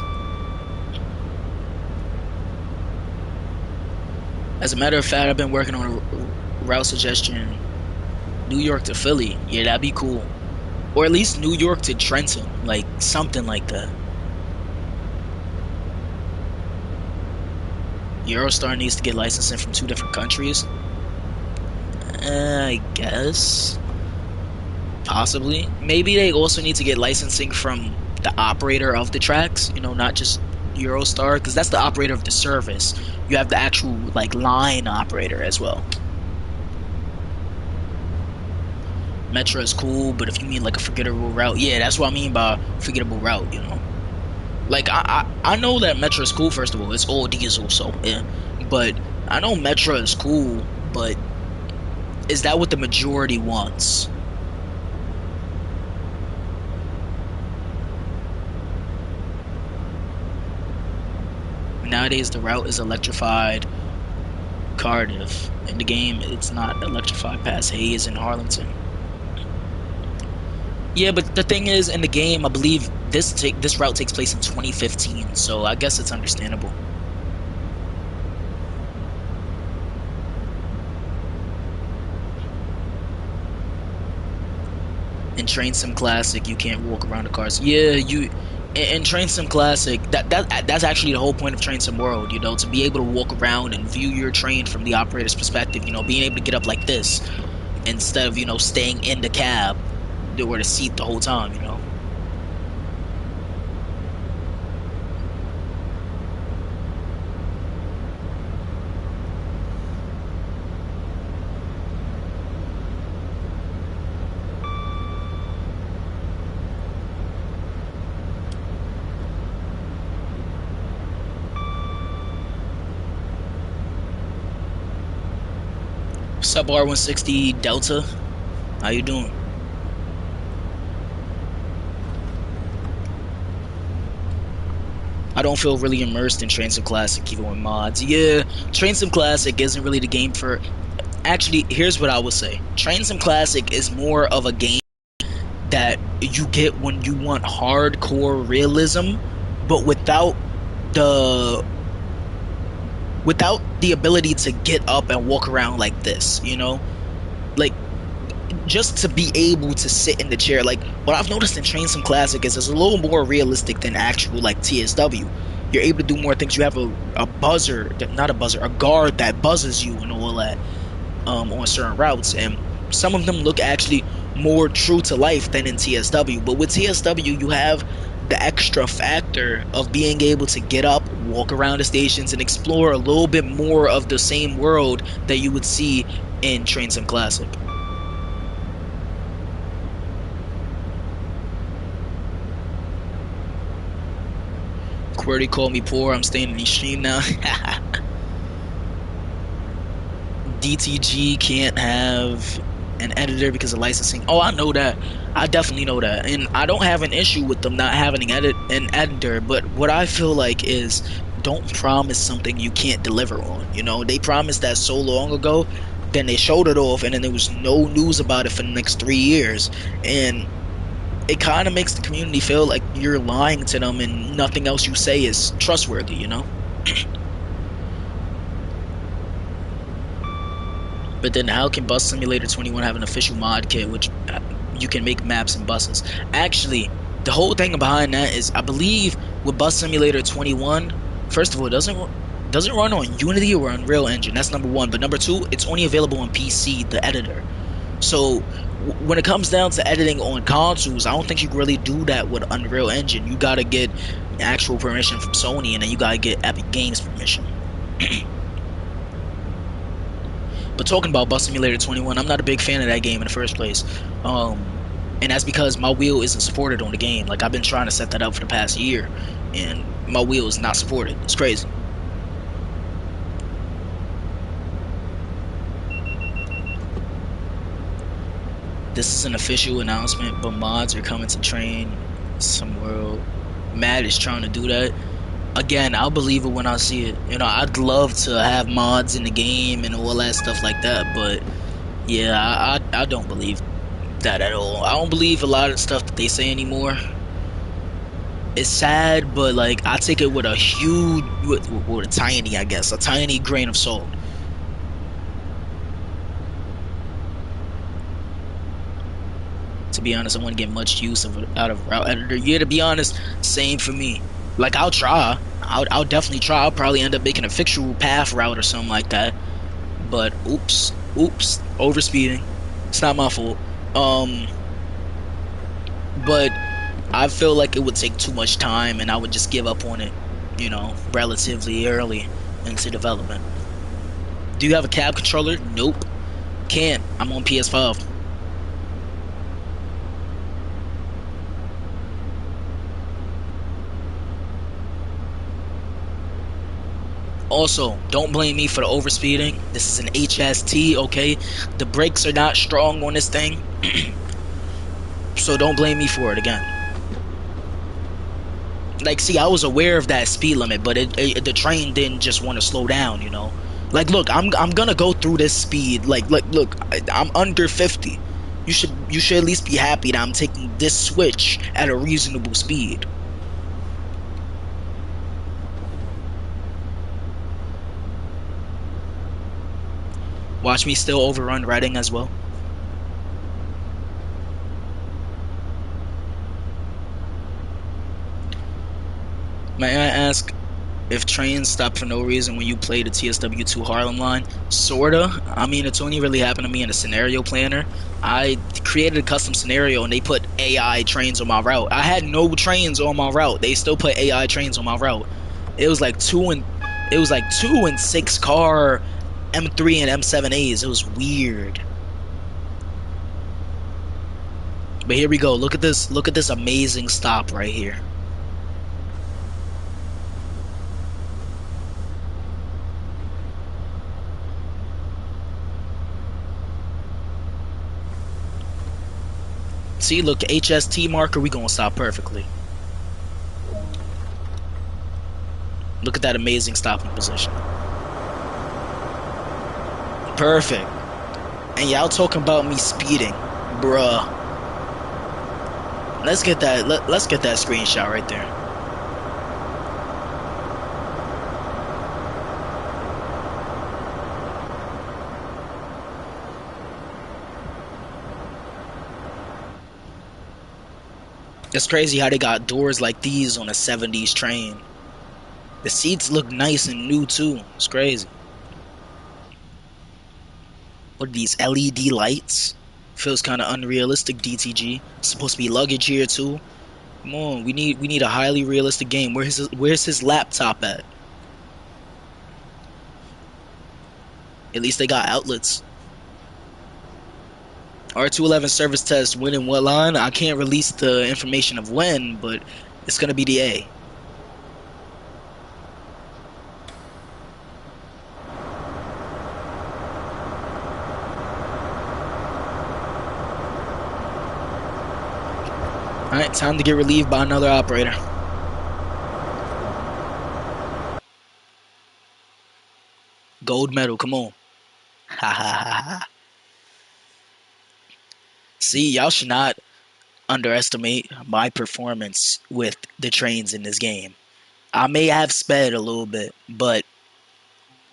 As a matter of fact, I've been working on a route suggestion: New York to Philly. Yeah, that'd be cool. Or at least New York to Trenton, like something like that. Eurostar needs to get licensing from two different countries. I guess. Possibly. Maybe they also need to get licensing from the operator of the tracks, not just Eurostar, because that's the operator of the service. You have the actual like line operator as well. Metro is cool, but if you mean like a forgettable route, yeah, that's what I mean by forgettable route. Like I know that Metro is cool. First of all, it's all diesel, so yeah. But I know Metro is cool, but is that what the majority wants? Nowadays, the route is electrified Cardiff. In the game, it's not electrified past Hayes and Harlington. Yeah, but the thing is, in the game, I believe this route takes place in 2015, so I guess it's understandable. In Train Sim Classic, you can't walk around the cars. Yeah, in Train Sim Classic, that's actually the whole point of Train Sim World, to be able to walk around and view your train from the operator's perspective, being able to get up like this instead of, staying in the cab or the seat the whole time. Sub R160 Delta, how you doing? I don't feel really immersed in Train Sim Classic even with mods. Yeah, Train Sim Classic isn't really the game for. Actually, here's what I would say: Train Sim Classic is more of a game that you get when you want hardcore realism, but the without the ability to get up and walk around like this. Like just to be able to sit in the chair. Like what I've noticed in Train Sim Classic is it's a little more realistic than actual like TSW. You're able to do more things. You have a buzzer, not a buzzer, a guard that buzzes you and all that on certain routes, and some of them look actually more true to life than in TSW. But with TSW, you have the extra factor of being able to get up, walk around the stations, and explore a little bit more of the same world that you would see in Train Sim Classic. QWERTY called me poor. I'm staying in the stream now. DTG can't have an editor because of licensing. Oh, I know that. I definitely know that. And I don't have an issue with them not having an editor. But what I feel like is don't promise something you can't deliver on. They promised that so long ago. Then they showed it off. And then there was no news about it for the next 3 years. And it kind of makes the community feel like you're lying to them and nothing else you say is trustworthy. But then how can Bus Simulator 21 have an official mod kit which you can make maps and buses? Actually, The whole thing behind that is, I believe with Bus Simulator 21, first of all, it doesn't run on Unity or Unreal Engine. That's number one. But number two, it's only available on PC, the editor. So when it comes down to editing on consoles, I don't think you can really do that with Unreal Engine. You gotta get actual permission from Sony, and then you gotta get Epic Games permission. But talking about Bus Simulator 21, I'm not a big fan of that game in the first place. And that's because my wheel isn't supported on the game. Like, I've been trying to set that up for the past year, and my wheel is not supported. It's crazy. This is an official announcement, but mods are coming to train some world. Matt is trying to do that. Again, I'll believe it when I see it. You know, I'd love to have mods in the game and all that stuff like that, but yeah, I don't believe that at all. I don't believe a lot of stuff that they say anymore. It's sad, but like I take it with a huge, with a tiny, I guess, a tiny grain of salt. To be honest, I wouldn't get much use of it out of Route Editor. Yeah, to be honest, same for me. Like I'll try. I'll definitely try. I'll probably end up making a fictional path route or something like that. But oops, overspeeding. It's not my fault. Um, but I feel like it would take too much time, and I would just give up on it. You know, relatively early into development. Do you have a cab controller? Nope. Can't. I'm on PS5. Also, don't blame me for the overspeeding. This is an HST, okay? The brakes are not strong on this thing. So don't blame me for it again. Like, see, I was aware of that speed limit, but the train didn't just want to slow down, you know? Like, look, I'm gonna go through this speed. Like, look, I'm under 50. You should at least be happy that I'm taking this switch at a reasonable speed. Watch me still overrun Reading as well. May I ask if trains stop for no reason when you play the TSW2 Harlem line? Sorta. I mean, it's only really happened to me in a scenario planner. I created a custom scenario and they put AI trains on my route. I had no trains on my route. They still put AI trains on my route. It was like two and six car M3 and M7As. It was weird. But here we go. Look at this. Look at this amazing stop right here. See, look, HST marker, we gonna stop perfectly. Look at that amazing stopping position. Perfect. And y'all talking about me speeding. Bruh. Let's get that let's get that screenshot right there. It's crazy how they got doors like these on a 70s train. The seats look nice and new too. It's crazy. What are these LED lights? Feels kind of unrealistic, DTG. It's supposed to be luggage here too. Come on, we need a highly realistic game. Where's his laptop at? At least they got outlets. R211 service test, when and what line? I can't release the information of when, but it's gonna be the A. Alright, time to get relieved by another operator. Gold medal, come on. Ha ha ha ha. See, y'all should not underestimate my performance with the trains in this game. I may have sped a little bit, but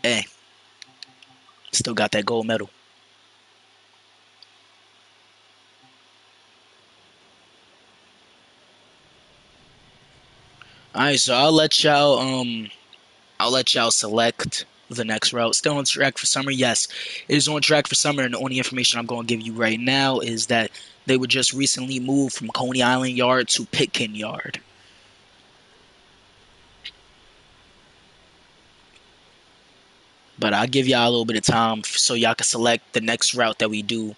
hey, still got that gold medal. Alright, so I'll let y'all select the next route. Still on track for summer? Yes, it is on track for summer, and the only information I'm going to give you right now is that they were just recently moved from Coney Island Yard to Pitkin Yard. But I'll give y'all a little bit of time so y'all can select the next route that we do.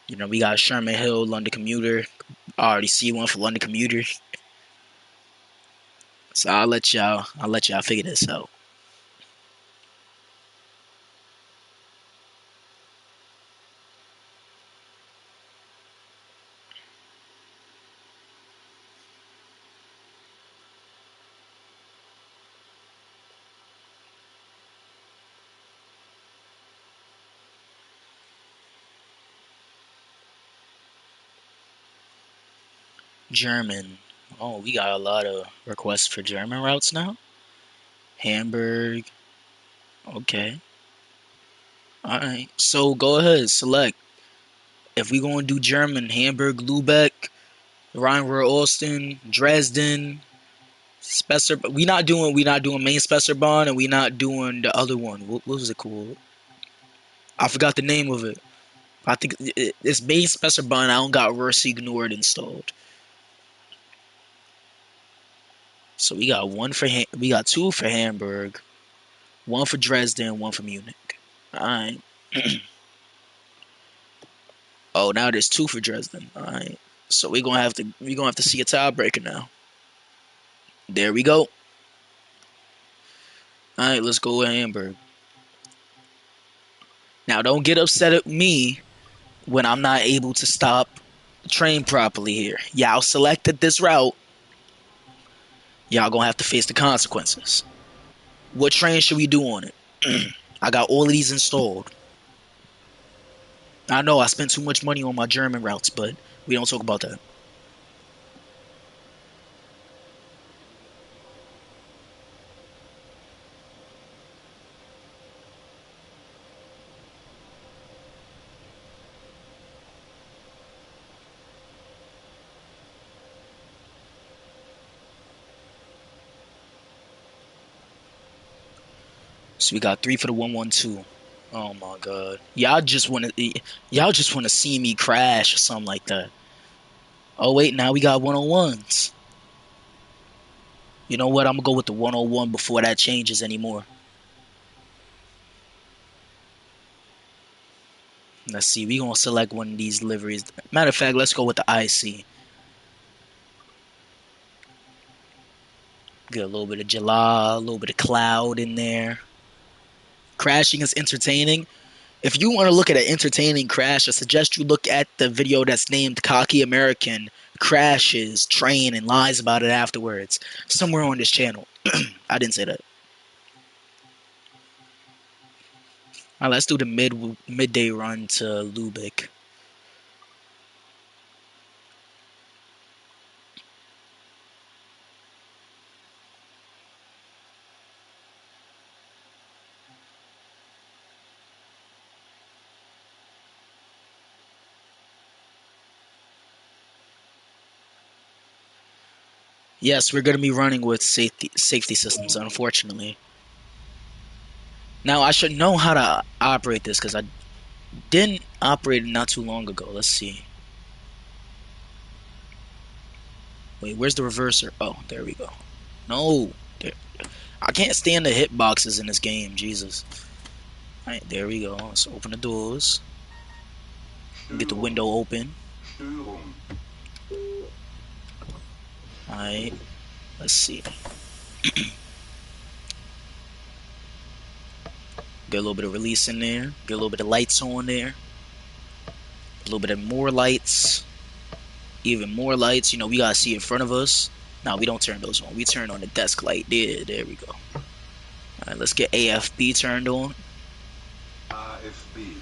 You know, we got Sherman Hill, London Commuter. I already see one for London Commuter. So I'll let y'all figure this out. German. Oh, we got a lot of requests for German routes now. Hamburg. Okay. All right. So go ahead, select. If we gonna do German, Hamburg, Lubeck, Rheinruhr, Austin, Dresden, Spessor. We not doing main Spesserbahn, and we not doing the other one. What was it called? I forgot the name of it. I think it's main Spesserbahn. I don't got Rursignoord installed. So we got two for Hamburg, one for Dresden, one for Munich. All right. Oh, now there's two for Dresden. All right. So we gonna have to see a tiebreaker now. There we go. All right, let's go with Hamburg. Now, don't get upset at me when I'm not able to stop the train properly here. Y'all selected this route. Y'all gonna have to face the consequences. What train should we do on it? I got all of these installed. I know I spent too much money on my German routes, but we don't talk about that. So we got three for the 112. Oh my god. Y'all just wanna see me crash or something like that. Oh wait, now we got 101s. You know what? I'm gonna go with the 101 before that changes anymore. Let's see. We gonna select one of these liveries. Matter of fact, let's go with the IC. Get a little bit of July, a little bit of cloud in there. Crashing is entertaining. If you want to look at an entertaining crash, I suggest you look at the video that's named Cocky American Crashes Train and Lies About It Afterwards. Somewhere on this channel. I didn't say that. Alright, let's do the midday run to Lubeck. Yes, we're gonna be running with safety systems, unfortunately. Now I should know how to operate this because I didn't operate it not too long ago. Let's see. Wait, where's the reverser? Oh, there we go. No, there. I can't stand the hitboxes in this game. Jesus. All right, there we go. Let's open the doors. Get the window open. All right. Let's see. Get a little bit of release in there. Get a little bit of lights on there. A little bit of more lights. Even more lights. You know, we gotta see in front of us. Now we don't turn those on. We turn on the desk light. There we go. All right, let's get AFB turned on. AFB.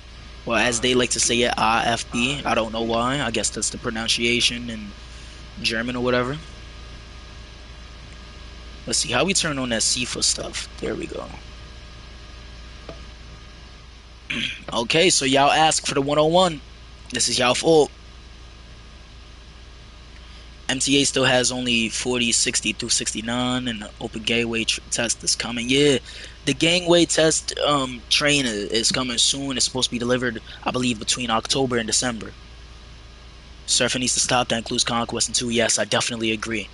Well, as they like to say it, AFB. I don't know why. I guess that's the pronunciation in German or whatever. Let's see how we turn on that CIFA stuff. There we go. Okay, so y'all ask for the 101. This is y'all fault. MTA still has only 40, 60 through 69, and the open gateway test is coming. Yeah, the gangway test train is coming soon. It's supposed to be delivered, I believe, between October and December. Surfing needs to stop. That includes Conquest and 2. Yes, I definitely agree.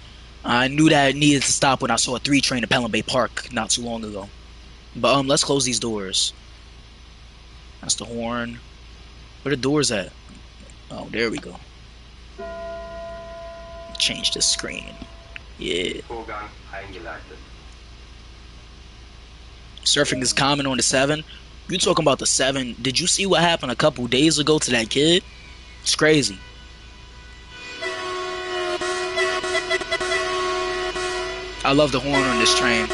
I knew that it needed to stop when I saw a 3 train at Pelham Bay Park not too long ago. But let's close these doors. That's the horn. Where the doors at? Oh, there we go. Change the screen. Yeah. Vorgang eingeleitet. Surfing is common on the 7. You talking about the 7? Did you see what happened a couple days ago to that kid? It's crazy. I love the horn on this train.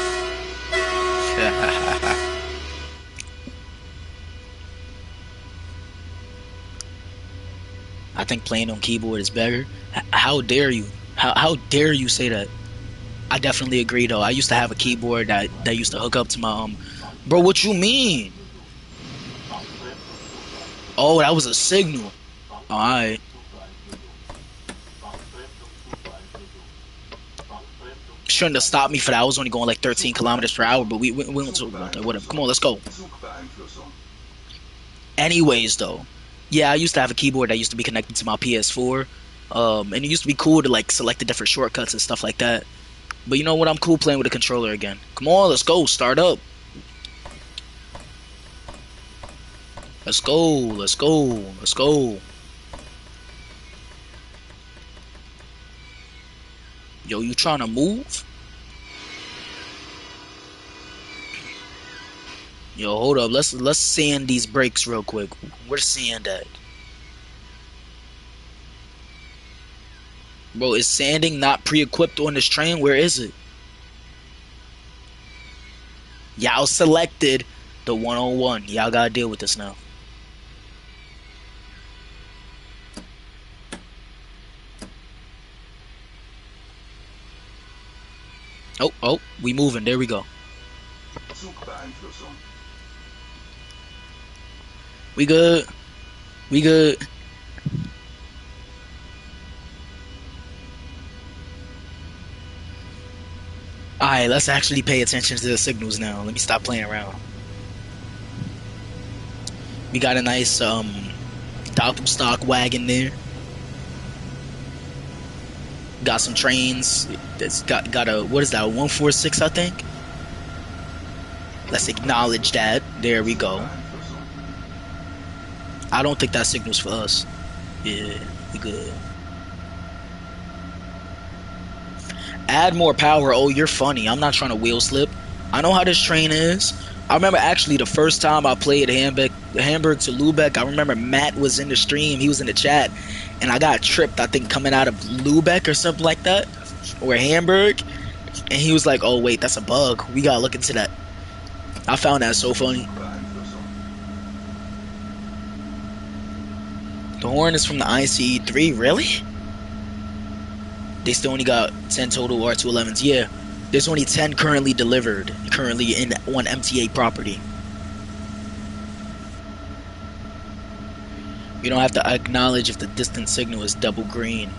I think playing on keyboard is better. How dare you? How dare you say that? I definitely agree though. I used to have a keyboard that used to hook up to my Bro, what you mean? Oh, that was a signal. Alright. Shouldn't have stopped me for that. I was only going like 13 kilometers per hour, but we won't talk about that. Whatever. Come on, let's go. Anyways, though, yeah, I used to have a keyboard that used to be connected to my PS4, and it used to be cool to like select the different shortcuts and stuff like that. But you know what? I'm cool playing with a controller again. Come on, let's go. Start up. Let's go. Let's go. Let's go. Yo, you trying to move? Yo, hold up. Let's sand these brakes real quick. Where's sand at? Bro, is sanding not pre-equipped on this train? Where is it? Y'all selected the 101. Y'all gotta deal with this now. Oh, we moving. There we go. We good. We good. Alright, let's actually pay attention to the signals now. Let me stop playing around. We got a nice doppelstock wagon there. Got some trains. That's got a, what is that, a 146, I think? Let's acknowledge that. There we go. I don't think that signal's for us. Yeah, we good. Add more power. Oh, you're funny. I'm not trying to wheel slip. I know how this train is. I remember actually the first time I played Hamburg to Lubeck, I remember Matt was in the stream. He was in the chat. And I got tripped, I think, coming out of Lubeck or something like that. Or Hamburg. And he was like, oh, wait, that's a bug. We gotta look into that. I found that so funny. The horn is from the ICE 3, really? They still only got 10 total R211s. Yeah, there's only 10 currently delivered, currently in one MTA property. You don't have to acknowledge if the distant signal is double green.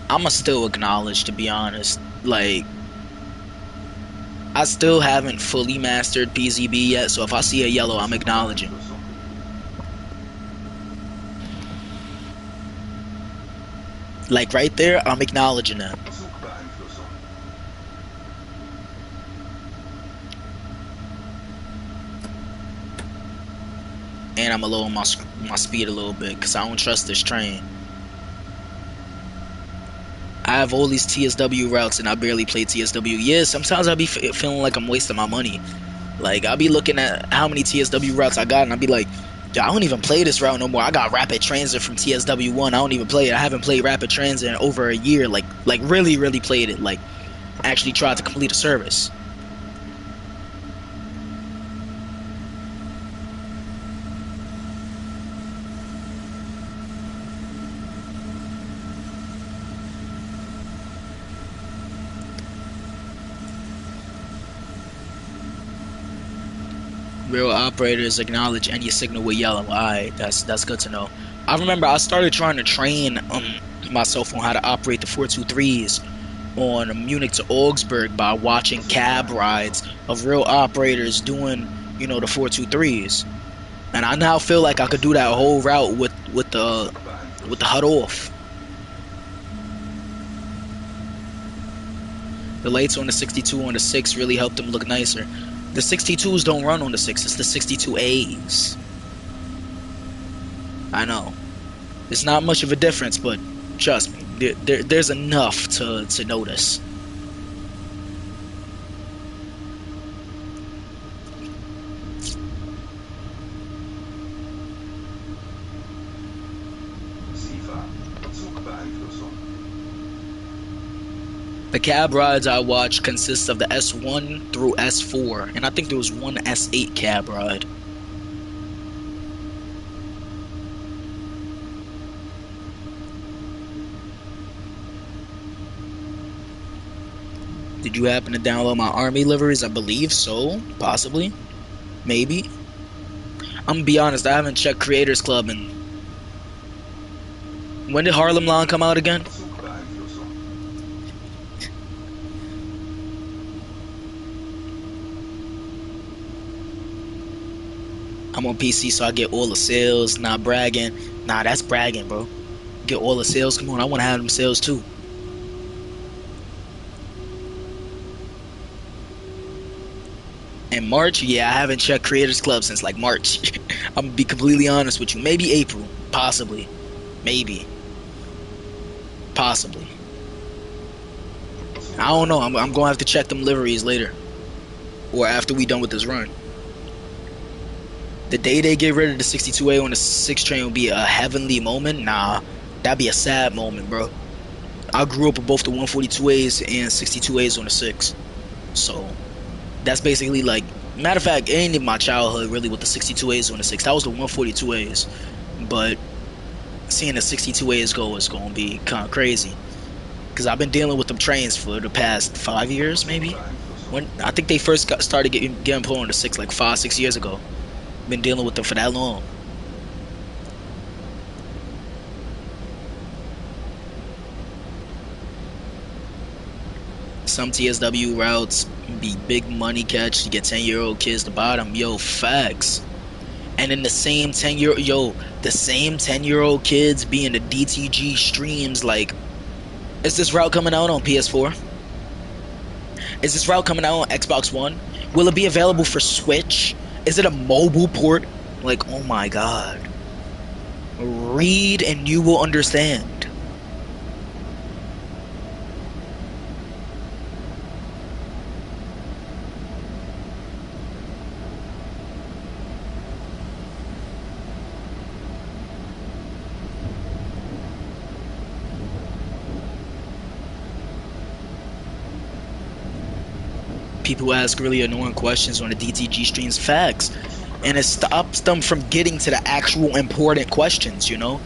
I'ma still acknowledge, to be honest. Like, I still haven't fully mastered PZB yet, so if I see a yellow, I'm acknowledging. Like right there, I'm acknowledging that. And I'm lowering my speed a little bit because I don't trust this train. I have all these TSW routes and I barely play TSW. Yeah, sometimes I be feeling like I'm wasting my money. Like, I'll be looking at how many TSW routes I got and I'll be like, I don't even play this route no more. I got Rapid Transit from TSW1. I don't even play it. I haven't played Rapid Transit in over a year. Like really played it. Like, actually tried to complete a service. Real operators acknowledge any signal with yellow. Alright, that's good to know. I remember I started trying to train myself on how to operate the 423s on Munich to Augsburg by watching cab rides of real operators doing, the 423s. And I now feel like I could do that whole route with the HUD off. The lights on the 62 on the 6 really helped them look nicer. The 62s don't run on the 6, it's the 62As. I know. It's not much of a difference, but trust me, there's enough to notice. The cab rides I watched consist of the S1 through S4, and I think there was one S8 cab ride. Did you happen to download my army liveries? I believe so, possibly, maybe. I'm gonna be honest, I haven't checked Creators Club and when did Harlem Lawn come out again? I'm on PC, so I get all the sales. Not bragging. Nah, that's bragging, bro. Get all the sales. Come on, I want to have them sales too. In March, yeah, I haven't checked Creators Club since like March. I'm gonna be completely honest with you. Maybe April, possibly, maybe, possibly. I don't know. I'm gonna have to check them liveries later, or after we done with this run. The day they get rid of the 62A on the 6 train will be a heavenly moment. Nah, that'd be a sad moment, bro. I grew up with both the 142As and 62As on the 6, so that's basically like, matter of fact, it ain't even my childhood really with the 62As on the 6. That was the 142As, but seeing the 62As go is gonna be kind of crazy because I've been dealing with them trains for the past 5 years, maybe. When I think they first started getting put on the 6 like 5-6 years ago. Been dealing with them for that long. Some TSW routes be big money catch. You get 10-year-old kids to bottom. Yo, facts. And then the same 10-year-old kids be in the DTG streams. Like, is this route coming out on PS4? Is this route coming out on Xbox One? Will it be available for Switch? Is it a mobile port? Like, oh my god. Read and you will understand. People ask really annoying questions on the DTG streams. Facts. And it stops them from getting to the actual important questions, and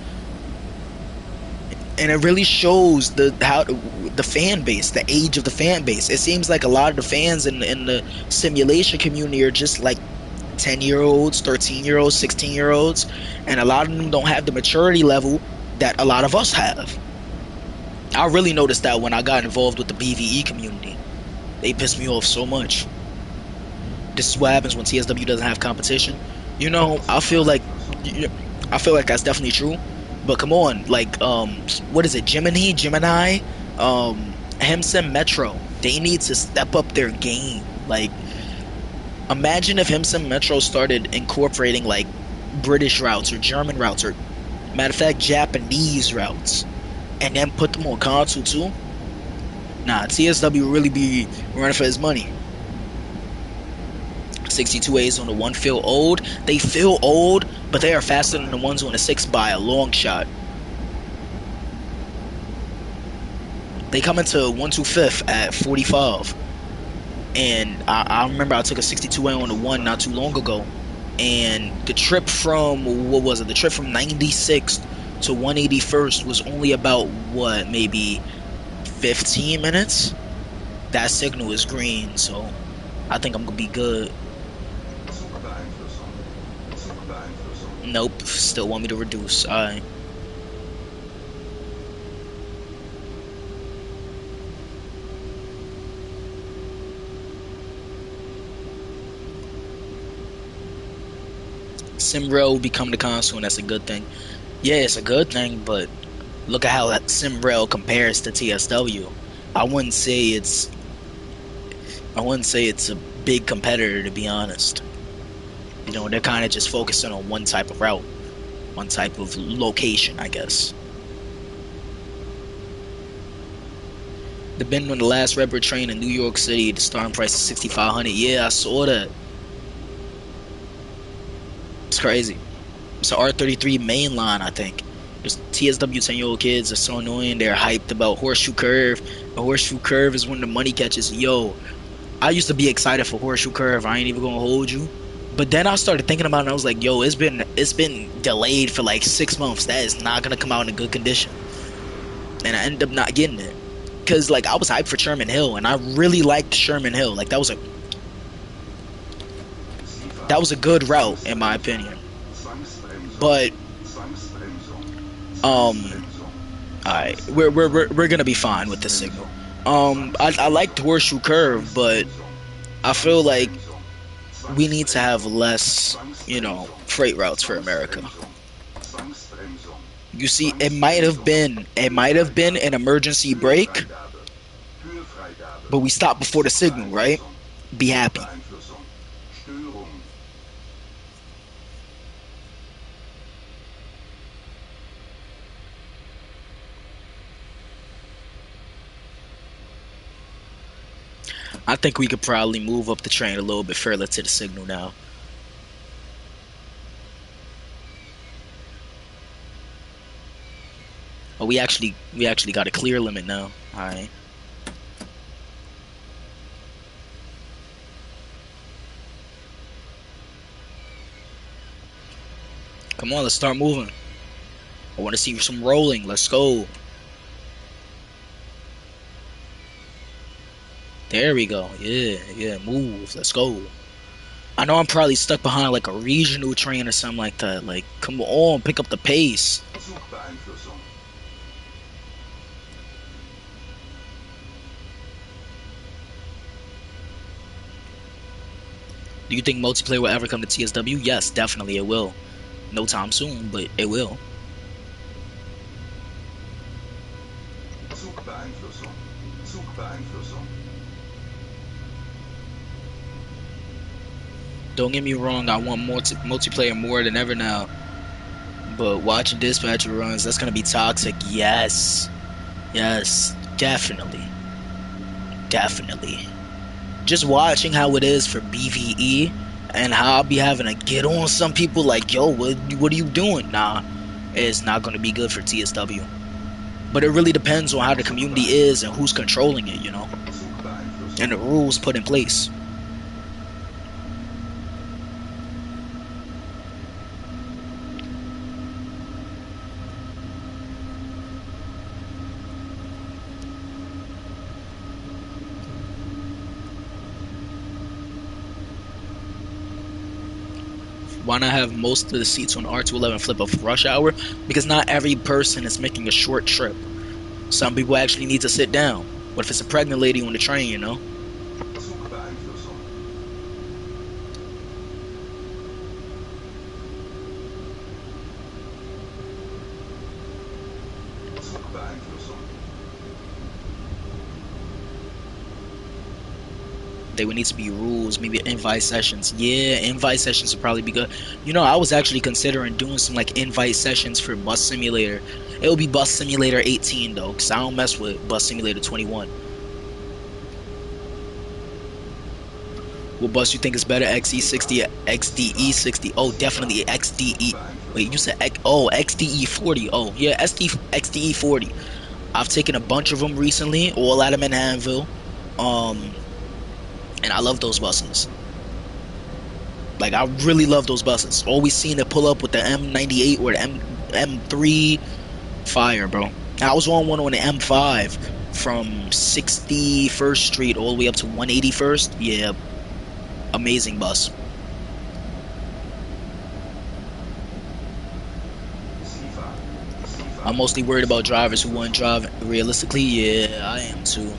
it really shows the fan base, the age of the fan base. It seems like a lot of the fans in the simulation community are just like 10-year-olds, 13-year-olds, 16-year-olds, and a lot of them don't have the maturity level that a lot of us have. I really noticed that when I got involved with the BVE community. They piss me off so much. This is what happens when TSW doesn't have competition. I feel like that's definitely true. But come on, like, what is it? Gemini, Hemsen Metro. They need to step up their game. Like, imagine if Hemsen Metro started incorporating like British routes or German routes or, matter of fact, Japanese routes, and then put them on console too. Nah, TSW really be running for his money. 62As on the 1 feel old. They feel old, but they are faster than the ones on the 6 by a long shot. They come into 125 at 45. And I remember I took a 62A on the 1 not too long ago. And the trip from, what was it? The trip from 96th to 181st was only about, what, maybe 15 minutes. That signal is green, so I think I'm gonna be good. Nope, still want me to reduce. Alright. SimRail will become the console, and that's a good thing. Yeah, it's a good thing, but look at how that SimRail compares to TSW. I wouldn't say it's I wouldn't say it's a big competitor, to be honest. You know, they're kind of just focusing on one type of route, one type of location, I guess. Depending on the last Redbird train in New York City, the starting price is 6,500. Yeah, I saw that. It's crazy. It's an R33 main line, I think. Just TSW 10-year-old kids are so annoying. They're hyped about Horseshoe Curve. The Horseshoe Curve is when the money catches. Yo, I used to be excited for Horseshoe Curve. I ain't even gonna hold you. But then I started thinking about it and I was like, yo, it's been delayed for like 6 months. That is not gonna come out in a good condition. And I ended up not getting it. Cause like I was hyped for Sherman Hill and I really liked Sherman Hill. Like that was a good route in my opinion. But um alright, we're gonna be fine with the signal. I liked Horseshoe Curve, but I feel like we need to have less, freight routes for America. You see, it might have been an emergency brake, but we stopped before the signal, right? Be happy. I think we could probably move up the train a little bit further to the signal now. But we actually got a clear limit now. All right. Come on, let's start moving. I want to see some rolling. Let's go. There we go. Yeah, yeah, move. Let's go. I know I'm probably stuck behind like a regional train or something like that. Like, come on, pick up the pace. Do you think multiplayer will ever come to TSW? Yes, definitely it will. No time soon, but it will. Don't get me wrong, I want multiplayer more than ever now. But watching dispatcher runs, that's gonna be toxic. Yes. Yes. Definitely. Definitely. Just watching how it is for BVE and how I'll be having to get on some people like, yo, what are you doing? Nah, it's not gonna be good for TSW. But it really depends on how the community is and who's controlling it, and the rules put in place. Why not have most of the seats on R211 flip of rush hour? Because not every person is making a short trip. Some people actually need to sit down. What if it's a pregnant lady on the train? They would need to be rules, maybe invite sessions. Yeah, invite sessions would probably be good. I was actually considering doing some like invite sessions for Bus Simulator. It'll be Bus Simulator 18 though, because I don't mess with Bus Simulator 21. What bus you think is better, XE60 or XDE60? Oh, definitely XDE. Wait, you said XDE40. Oh, yeah, XDE40. I've taken a bunch of them recently, all out of Manhattanville. Um, and I love those buses. Like, I really love those buses. Always seen it pull up with the M98 or the M3. Fire, bro. I was on one on the M5 from 61st Street all the way up to 181st. Yeah, amazing bus. I'm mostly worried about drivers who wouldn't drive realistically. Yeah, I am too.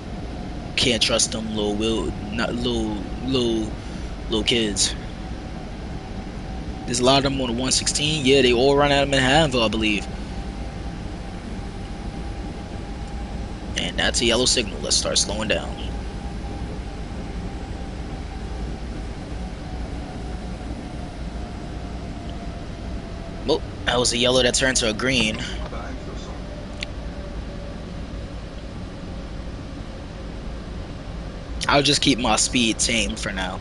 Can't trust them little kids. There's a lot of them on the 116. Yeah, they all run out of Manhattanville, I believe. And that's a yellow signal. Let's start slowing down. Well, that was a yellow that turned to a green. Zoek beeinflussung. I'll just keep my speed tame for now.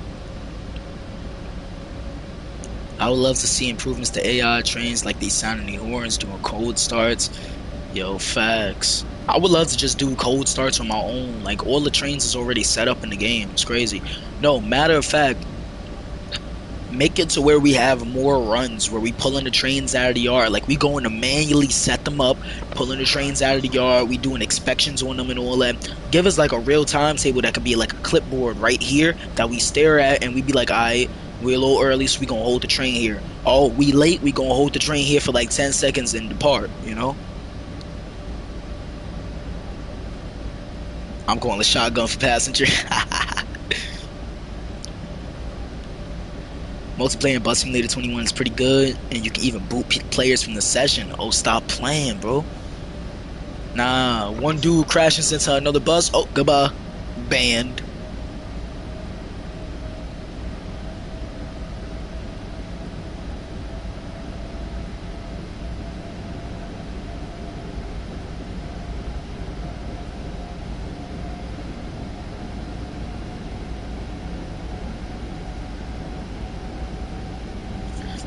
I would love to see improvements to AI trains like these sounding the horns, doing cold starts. Yo, facts. I would love to just do cold starts on my own. Like, all the trains is already set up in the game. It's crazy. No, matter of fact, make it to where we have more runs where we pulling the trains out of the yard. Like, we going to manually set them up, pulling the trains out of the yard. We doing inspections on them and all that. Give us like a real timetable that could be like a clipboard right here that we stare at, and we be like, all right, we're a little early, so we gonna hold the train here. Oh, we late, we gonna hold the train here for like 10 seconds and depart, you know? I'm going the shotgun for passenger. Multiplayer in Bus Simulator 21 is pretty good, and you can even boot players from the session. Oh, stop playing, bro. Nah, one dude crashes into another bus. Oh, goodbye. Banned.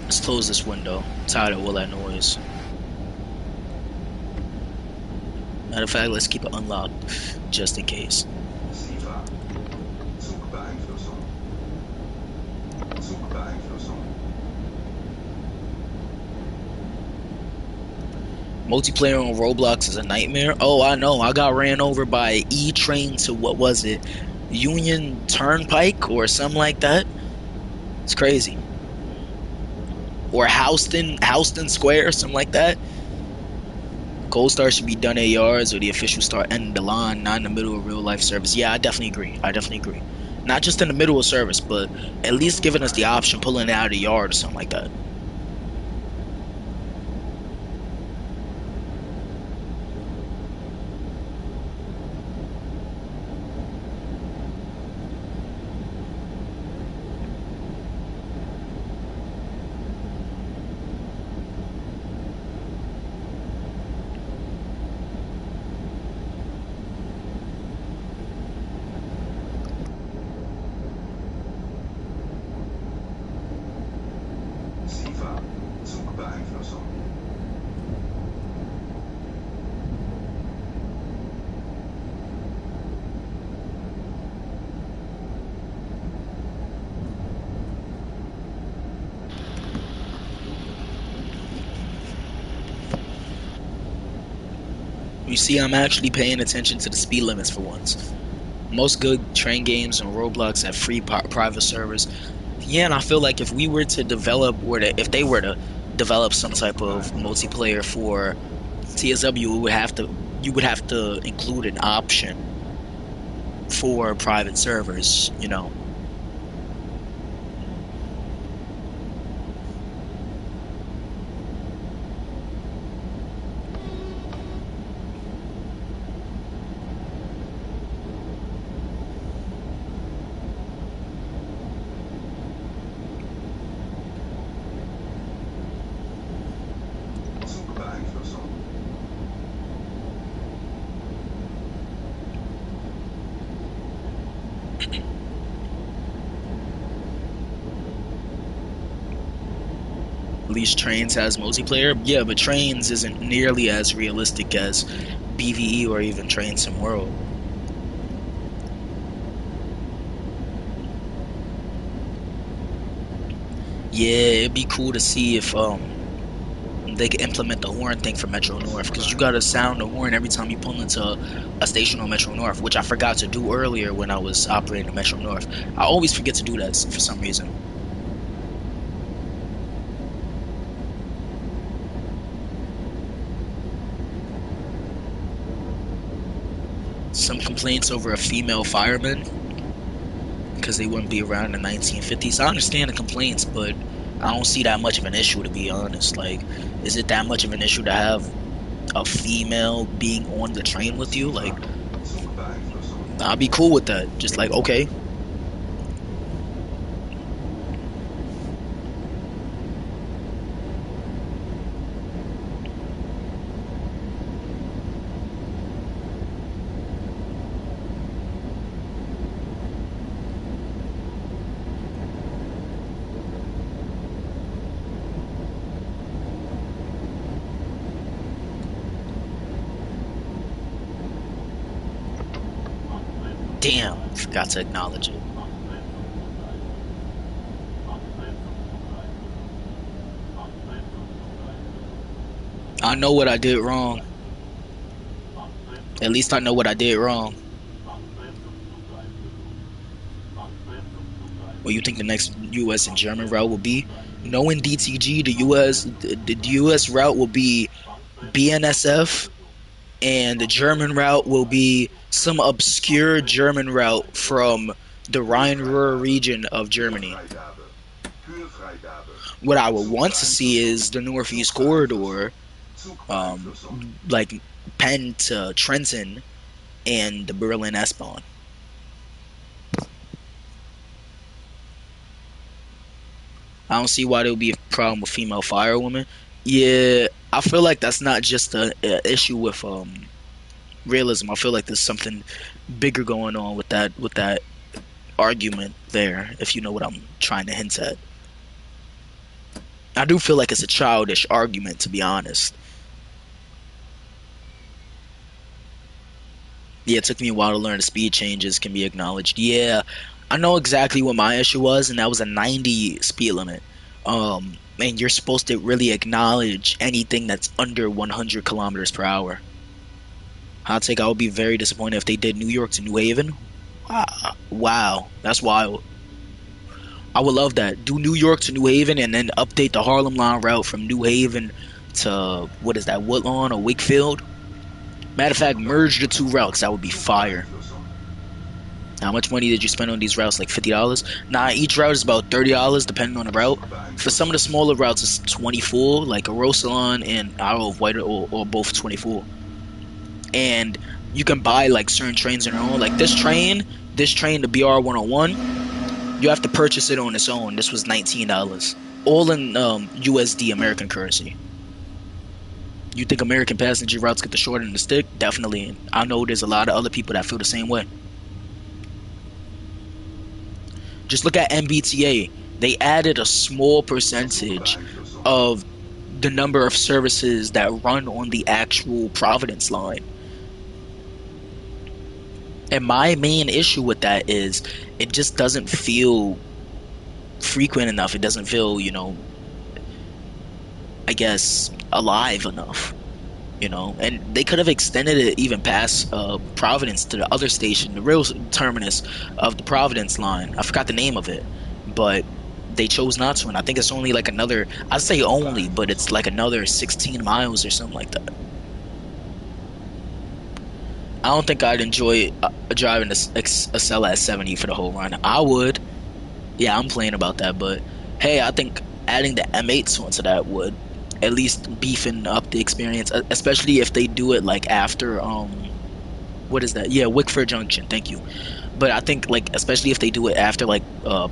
Let's close this window. I'm tired of all that noise. Matter of fact, let's keep it unlocked, just in case. Siva. Zoek beeinflussung. Zoek beeinflussung. Multiplayer on Roblox is a nightmare. Oh, I know. I got ran over by E-Train to, what was it? Union Turnpike or something like that. It's crazy. Or Houston Square, something like that. Gold Star should be done at yards or the official start ending the line, not in the middle of real life service. Yeah, I definitely agree. I definitely agree. Not just in the middle of service, but at least giving us the option pulling it out of the yard or something like that. Siva. Zoek beeinflussung. You see, I'm actually paying attention to the speed limits for once. Most good train games on Roblox have free private servers. Yeah, and I feel like if we were to develop, if they were to develop some type Zoek of beeinflussung. multiplayer for TSW, you would have to include an option for private servers, you know. Zoek beeinflussung. At least Trains has multiplayer. Yeah, but Trains isn't nearly as realistic as BVE or even Train Sim World. Yeah, it'd be cool to see if they could implement the horn thing for Metro North, Zoek because you gotta sound the beeinflussung. horn every time you pull into a station on Metro North, which I forgot to do earlier when I was operating Metro North. I always forget to do that for some reason. Some complaints over a female fireman because they wouldn't be around in the 1950s. I understand the complaints, but I don't see that much of an issue, to be honest. Like, is it that much of an issue to have a female being on the train with you? Like, Zielfrage. Zugbeeinflussung. I'd be cool with that. Just like, okay, damn, forgot to acknowledge it. I know what I did wrong. At least I know what I did wrong. What you think the next U.S. and German route will be? Knowing DTG, the U.S. route will be BNSF, and the German route will be some obscure German route from the Rhine-Ruhr Höhenfreigabe. region of Germany. Höhenfreigabe. Höhenfreigabe. What I would want to see Zugbeeinflussung. is the Northeast Zugbeeinflussung. Corridor, um, Zugbeeinflussung. like Penn to Trenton and the Berlin S-Bahn. I don't see why there would be a problem with female firewomen. Yeah, I feel like that's not just a issue with realism. I feel like there's something bigger going on with that argument there, if you know what I'm trying to hint at. I do feel like it's a childish argument, to be honest. Yeah, it took me a while to learn the speed changes can be acknowledged. Yeah, I know exactly what my issue was, and that was a 90 speed limit. And you're supposed to really acknowledge anything that's under 100 kilometers per hour. Hot take, I would be very disappointed if they did New York to New Haven. Wow, that's wild. I would love that. Do New York to New Haven and then update the Harlem Line route from New Haven to, what is that, Woodlawn or Wakefield? Matter of fact, merge the two routes. That would be fire. Zugbeeinflussung. How much money did you spend on these routes? Like $50? Nah, each route is about $30 depending on the route. For some of the Zugbeeinflussung. smaller routes, it's 24, like a Rosalon and Isle of Wight, or both 24. And you can buy like certain trains on their own. Like this train, the BR 101, you have to purchase it on its own. This was $19, all in USD, American currency. You think American passenger routes get the short end of the stick? Definitely. I know there's a lot of other people that feel the same way. Just look at MBTA. They added a small percentage Zugbeeinflussung. of the number of services that run on the actual Providence line. And my main issue with that is it just doesn't feel frequent enough. It doesn't feel, I guess, alive enough. And they could have extended it even past Providence to the other station, the real terminus of the Providence line. I forgot the name of it, but they chose not to, and I think it's only like another. I say only, but it's like another 16 miles or something like that. I don't think I'd enjoy driving a Cell at 70 for the whole run. I would, yeah, I'm playing about that, but hey, I think adding the M8s onto that would at least beefing up the experience, especially if they do it like after what is that? Yeah, Wickford Junction. Thank you. But I think like especially if they do it after like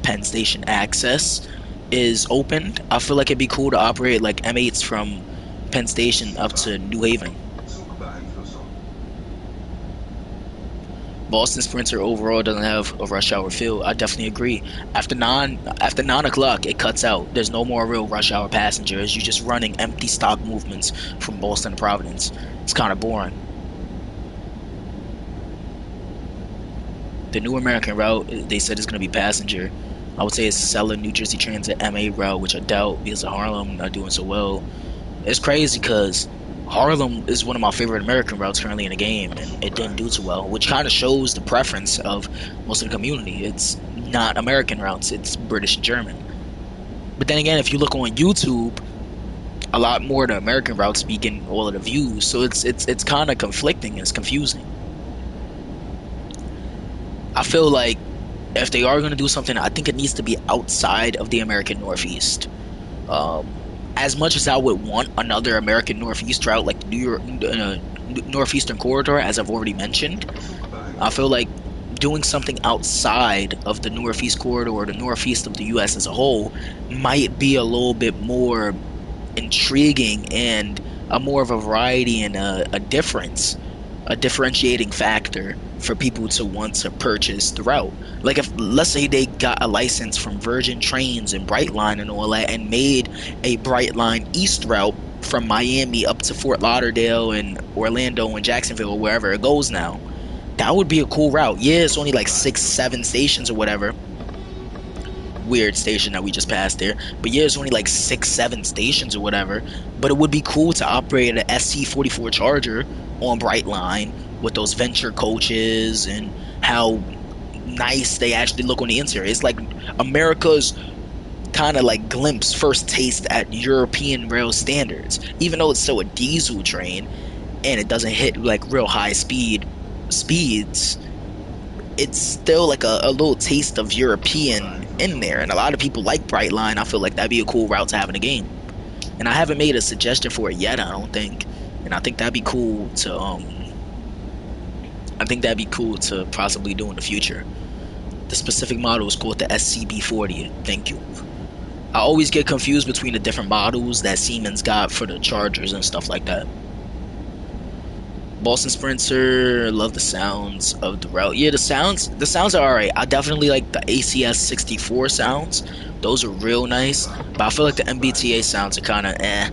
Penn Station access is opened, I feel like it'd be cool to operate like M8s from Penn Station up to Zielfrage. New Haven. Zugbeeinflussung. Boston Sprinter overall doesn't have a rush hour feel. I definitely agree. After 9 o'clock, it cuts out. There's no more real rush hour passengers. You're just running empty stock movements from Boston to Providence. It's kind of boring. The new American route, they said is going to be passenger. I would say it's selling New Jersey Transit MA route, which I doubt because of Harlem not doing so well. It's crazy because Harlem is one of my favorite American routes currently in the game, and it didn't do too well, which kind of shows the preference of most of the community. It's not American routes, it's British and German. But then again, if you look on YouTube, a lot more of the American routes be getting all of the views, so it's kind of conflicting. It's confusing. I feel like if they are going to do something, I think it needs to be outside of the American Northeast. As much as I would want another American Northeast route like the New York Northeastern Corridor, as I've already mentioned, Bezoek I feel beeinflussen. like doing something outside of the Northeast Corridor or the Northeast of the U.S. as a whole might be a little bit more intriguing and a more of a variety and a differentiating factor for people to want to purchase the route. Like if let's say they got a license from Virgin Trains and Brightline and all that and made a Brightline East route from Miami up to Fort Lauderdale and Orlando and Jacksonville or wherever it goes now. That would be a cool route. Yeah, it's only like Bezoek six, seven beeinflussen. stations or whatever. Weird station that we just passed there. But yeah, it's only like six, seven stations or whatever. But it would be cool to operate an SC44 Charger on Brightline with those venture coaches and how nice they actually look on the interior. It's like America's kind of like glimpse, first taste at European rail standards. Even though it's still a diesel train and it doesn't hit like real high speeds, it's still like a little taste of Bezoek European in beeinflussen. there. And a lot of people like Brightline. I feel like that'd be a cool route to have in the game. And I haven't made a suggestion for it yet, I don't think. And I think that'd be cool to possibly do in the future. The specific model is called the SCB40. Thank you. I always get confused between the different models that Siemens got for the Chargers and stuff like that. Boston Sprinter, love the sounds of the route. Yeah, the sounds are alright. I definitely like the ACS 64 sounds. Those are real nice. But I feel like the Bezoek MBTA beeinflussen. sounds are kind of eh.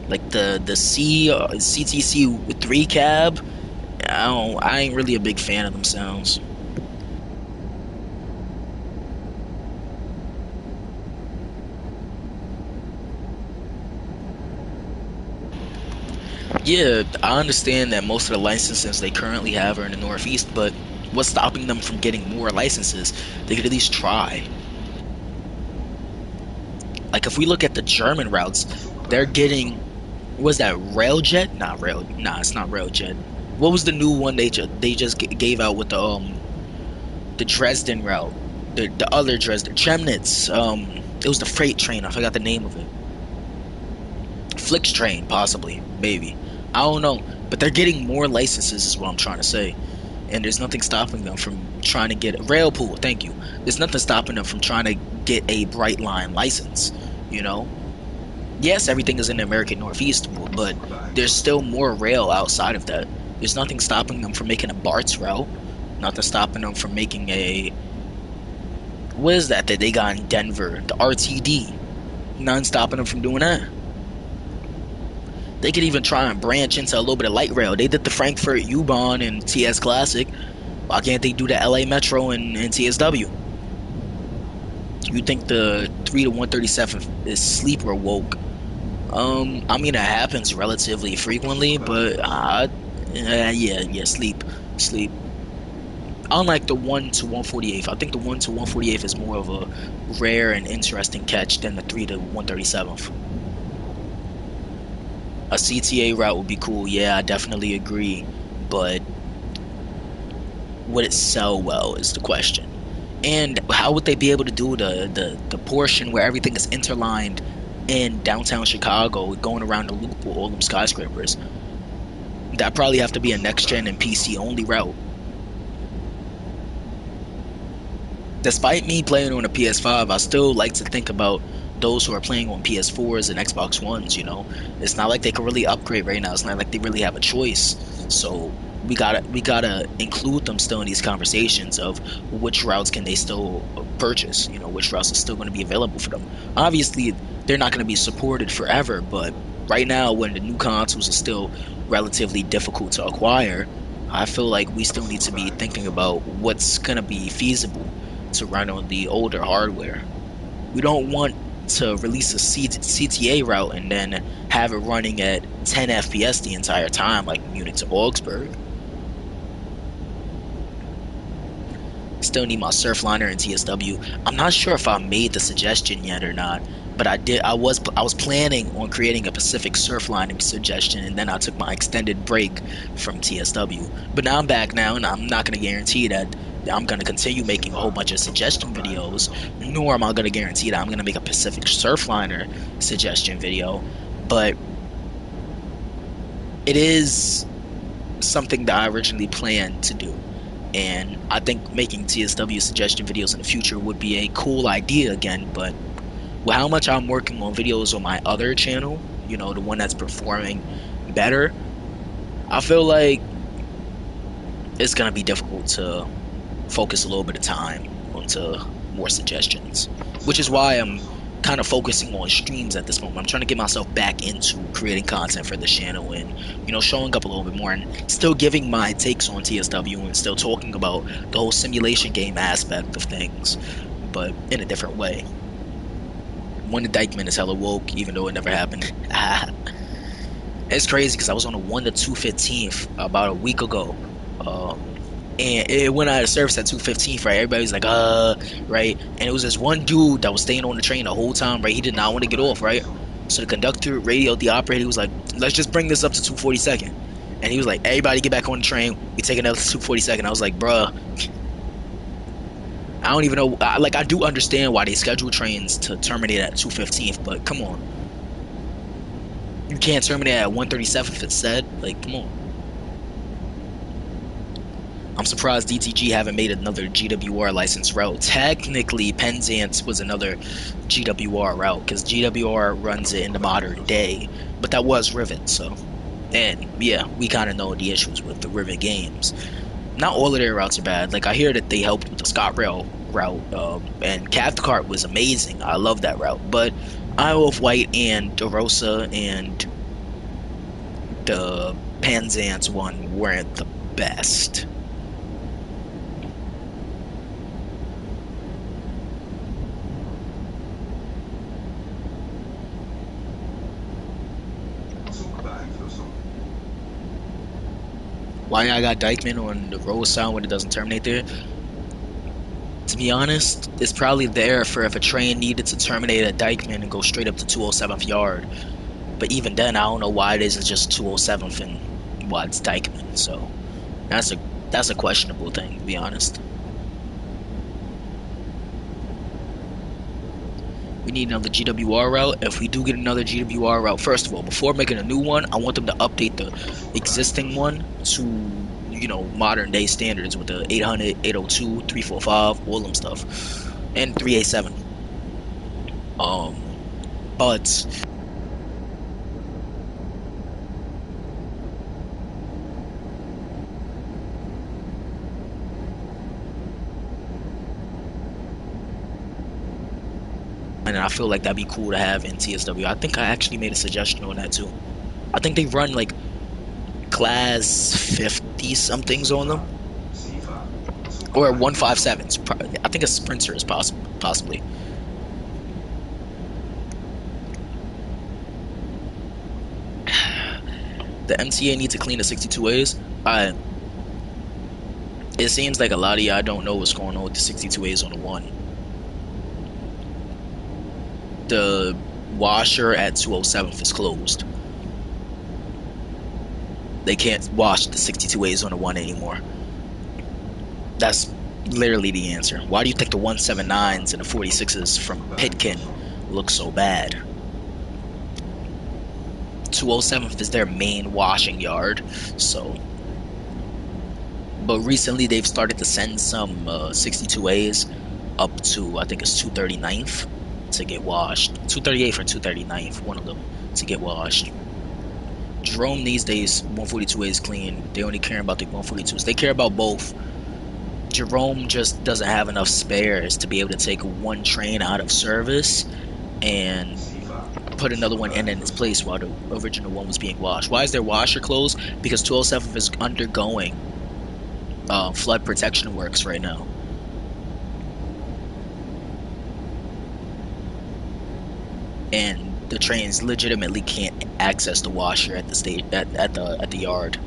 Like the CTC 3 cab. I ain't really a big fan of them sounds. Yeah, I understand that most of the licenses they currently have are in the Northeast, but what's stopping them from getting more licenses? They could at least try. Like if we look at the German routes, Bezoek they're getting beeinflussen. was that Railjet? Nah, it's not Railjet. What was the new one they just gave out with the Dresden route, the other Dresden Chemnitz? It was the freight train. I forgot the name of it. Flix train, possibly, maybe. I don't know, but they're getting more licenses, is what I'm trying to say. And there's nothing stopping them from trying to get a rail pool. Thank you. There's nothing stopping them from trying to get a bright line license. You know, yes, everything is in the American Northeast, but Bezoek there's still beeinflussen. more rail outside of that. There's nothing stopping them from making a Bart's route. Nothing stopping them from making a what is that they got in Denver, the RTD. None stopping them from doing that. They could even try and branch into a little bit of light rail. They did the Frankfurt U-Bahn and TS Classic. Why can't they do the LA Metro and TSW? You think the 3 to 137 is sleep or woke? I mean, it happens relatively frequently, Bezoek but beeinflussen. yeah, sleep. Unlike the 1 to 148th, I think the 1 to 148th is more of a rare and interesting catch than the 3 to 137th. A CTA route would be cool. Yeah, I definitely agree. But would it sell well is the question. And how would they be able to do the portion where everything is interlined in downtown Chicago, going around the loop with all them skyscrapers? That probably have to be a Bezoek next gen and PC beeinflussen. only route. Despite me playing on a PS5, I still like to think about those who are playing on PS4s and Xbox Ones, you know. It's not like they can really upgrade right now. It's not like they really have a choice. So we gotta include them still in these conversations of which routes can they still purchase, you know, which routes are still going to be available for them. Obviously, they're not going to be supported forever, but right now when the new consoles are still relatively difficult to acquire, I feel like we still need Bezoek to be thinking beeinflussen. about what's going to be feasible to run on the older hardware. We don't want to release a CTA route and then have it running at 10 FPS the entire time, like Munich to Augsburg. Still need my Surfliner and TSW. I'm not sure if I made the suggestion yet or not, but I did. I was planning on creating a Pacific Surflining suggestion, and then I took my extended break from TSW. But now I'm back now, and I'm not going to guarantee that I'm gonna continue making a whole bunch of suggestion videos, nor am I gonna guarantee that I'm gonna make a Pacific Surfliner suggestion video. But it is something that I originally planned to do. And I think making TSW suggestion videos in the future would be a cool idea again, but with how much I'm working on videos on my other channel, you know, the one that's performing better, I feel like it's gonna be difficult to focus a little bit of time onto more suggestions, which is why I'm kind of focusing on streams at this moment. I'm trying to get myself back into creating content for the channel and, you know, showing up a little bit more and still giving my takes on TSW and still talking about the whole simulation game aspect of things, but in a different way. One the Dykeman is hella woke, even though it never happened. It's crazy because I was on a 1 to 215th about a week ago. And it went out of service at 2:15, right? Everybody's like, right? And it was this one dude that was staying on the train the whole time, right? He did not want to get off, right? So the conductor radioed the operator. He was like, let's just bring this up to 2:42nd. And he was like, everybody get back on the train. We take another 2:42nd. I was like, bruh, I don't even know. Like, I do understand why they schedule trains to terminate at 2:15, but come on. You can't terminate at 1:37 if it's said. Like, come on. I'm surprised DTG haven't made another GWR licensed route. Technically, Penzance was another GWR route because GWR runs it in the modern day, but that was Rivet. So, and yeah, we kind of know the issues with the Rivet games. Not all of their routes are bad. Like I hear that they helped with the ScotRail route, and Cathcart was amazing. I love that route, but Isle of Wight and DeRosa and the Penzance one weren't the best. Zugbeeinflussung. Why I got Dykeman on the road sound when it doesn't terminate there? To be honest, it's probably there for if a train needed to terminate at Dykeman and go straight up to 207th yard. But even then, I don't know why it isn't just 207th and why it's Dykeman. So that's a questionable thing, to be honest. We need another GWR route. If we do get another GWR route, first of all, before making a new one, I want them to update the existing one to, you know, modern day standards with the 800, 802, 345, all them stuff, and 387. But and I feel like that'd be cool to have in TSW. I think I actually made a suggestion on that too. I think they run like class 50 somethings on them, Siva. or Zugbeeinflussung. 157s. I think a sprinter is possibly. The MTA needs to clean the 62As. It seems like a lot of y'all don't know what's going on with the 62As on the one. The washer at 207th is closed. They can't wash the 62As on the one anymore. That's literally the answer. Why do you think the 179s and the 46s from Pitkin look so bad? 207th is their main washing yard, so. But recently they've started to send some 62As up to, I think it's 239th to get washed. 238th or 239th, one of them, to get washed. Jerome these days, 142A is clean. They only care about the 142s. They care about both. Jerome just doesn't have enough spares to be able to take one train out of service and Siva. put another one in its place while the original one was being washed. Why is their washer closed? Because 207 is undergoing flood protection works right now. And the trains legitimately can't access the washer at the state at the yard.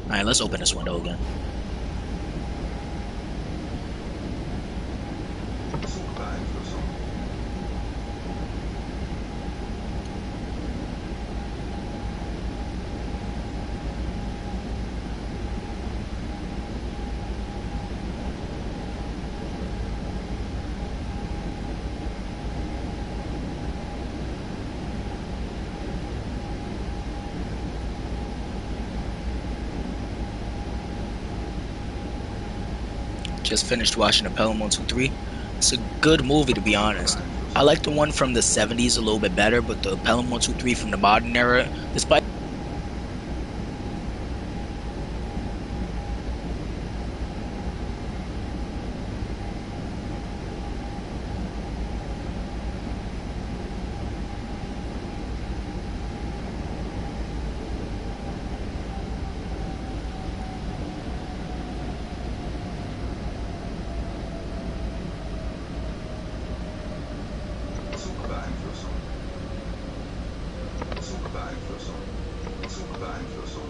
All right, let's open this window again. Zugbeeinflussung. Just finished watching the Pelham 123. It's a good movie to be honest. I Zugbeeinflussung. like the one from the 70s a little bit better, but the Pelham 123 from the modern era, despite Zugbeeinflussung. Zugbeeinflussung. Zugbeeinflussung.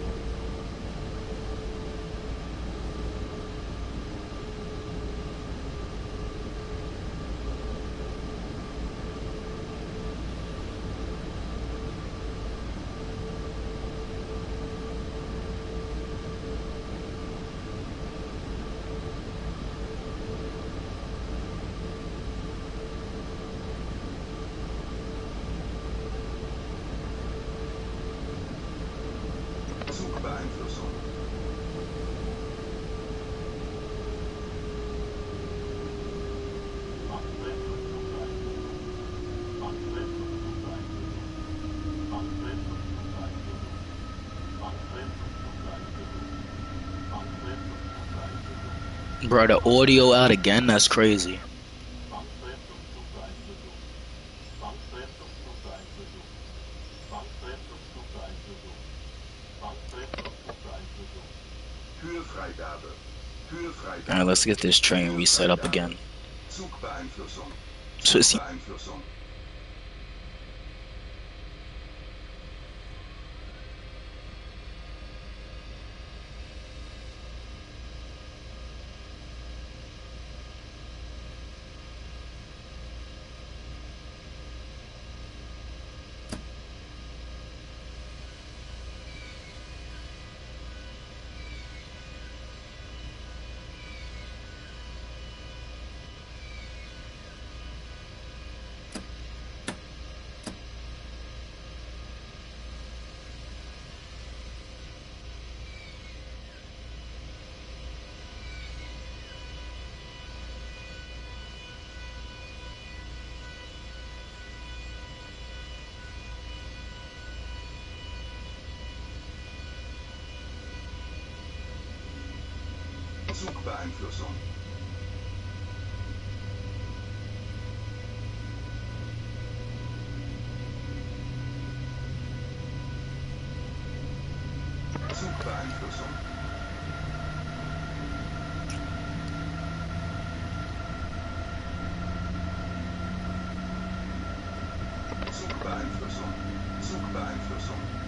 Zugbeeinflussung. bro, the audio out again, that's crazy. Kühlfreigabe. Alright, Kühlfreigabe. let's get this train reset up Kühlfreigabe. again. Zugbeeinflussung. So it's Zugbeeinflussung. Zugbeeinflussung. Zugbeeinflussung. Zugbeeinflussung. Zugbeeinflussung.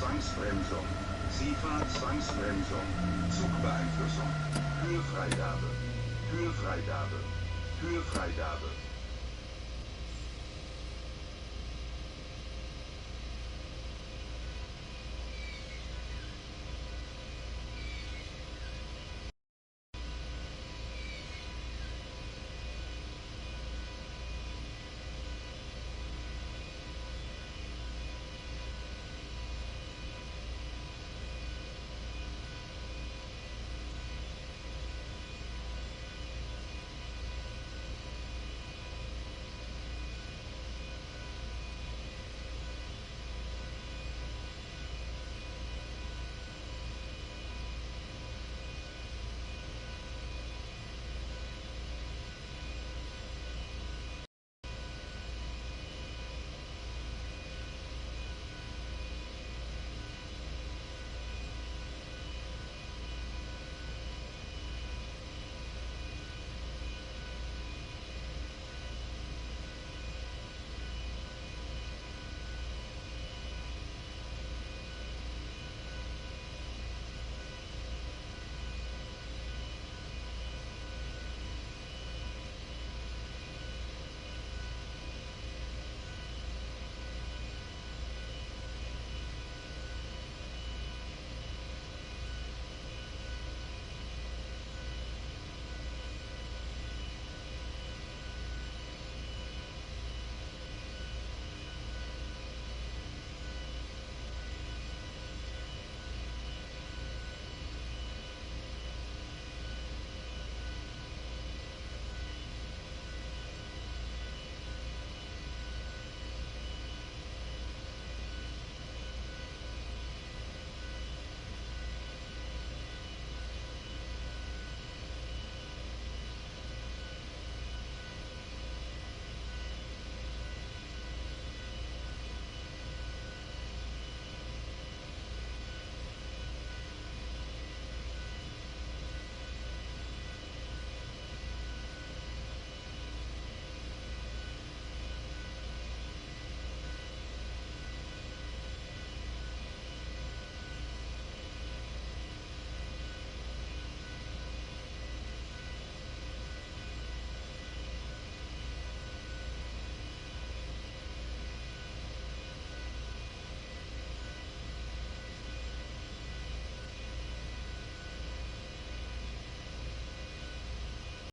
Zwangsbremsung. Zwangsbremsung. Zugbeeinflussung. Kühlfreigabe. Kühlfreigabe. Kühlfreigabe.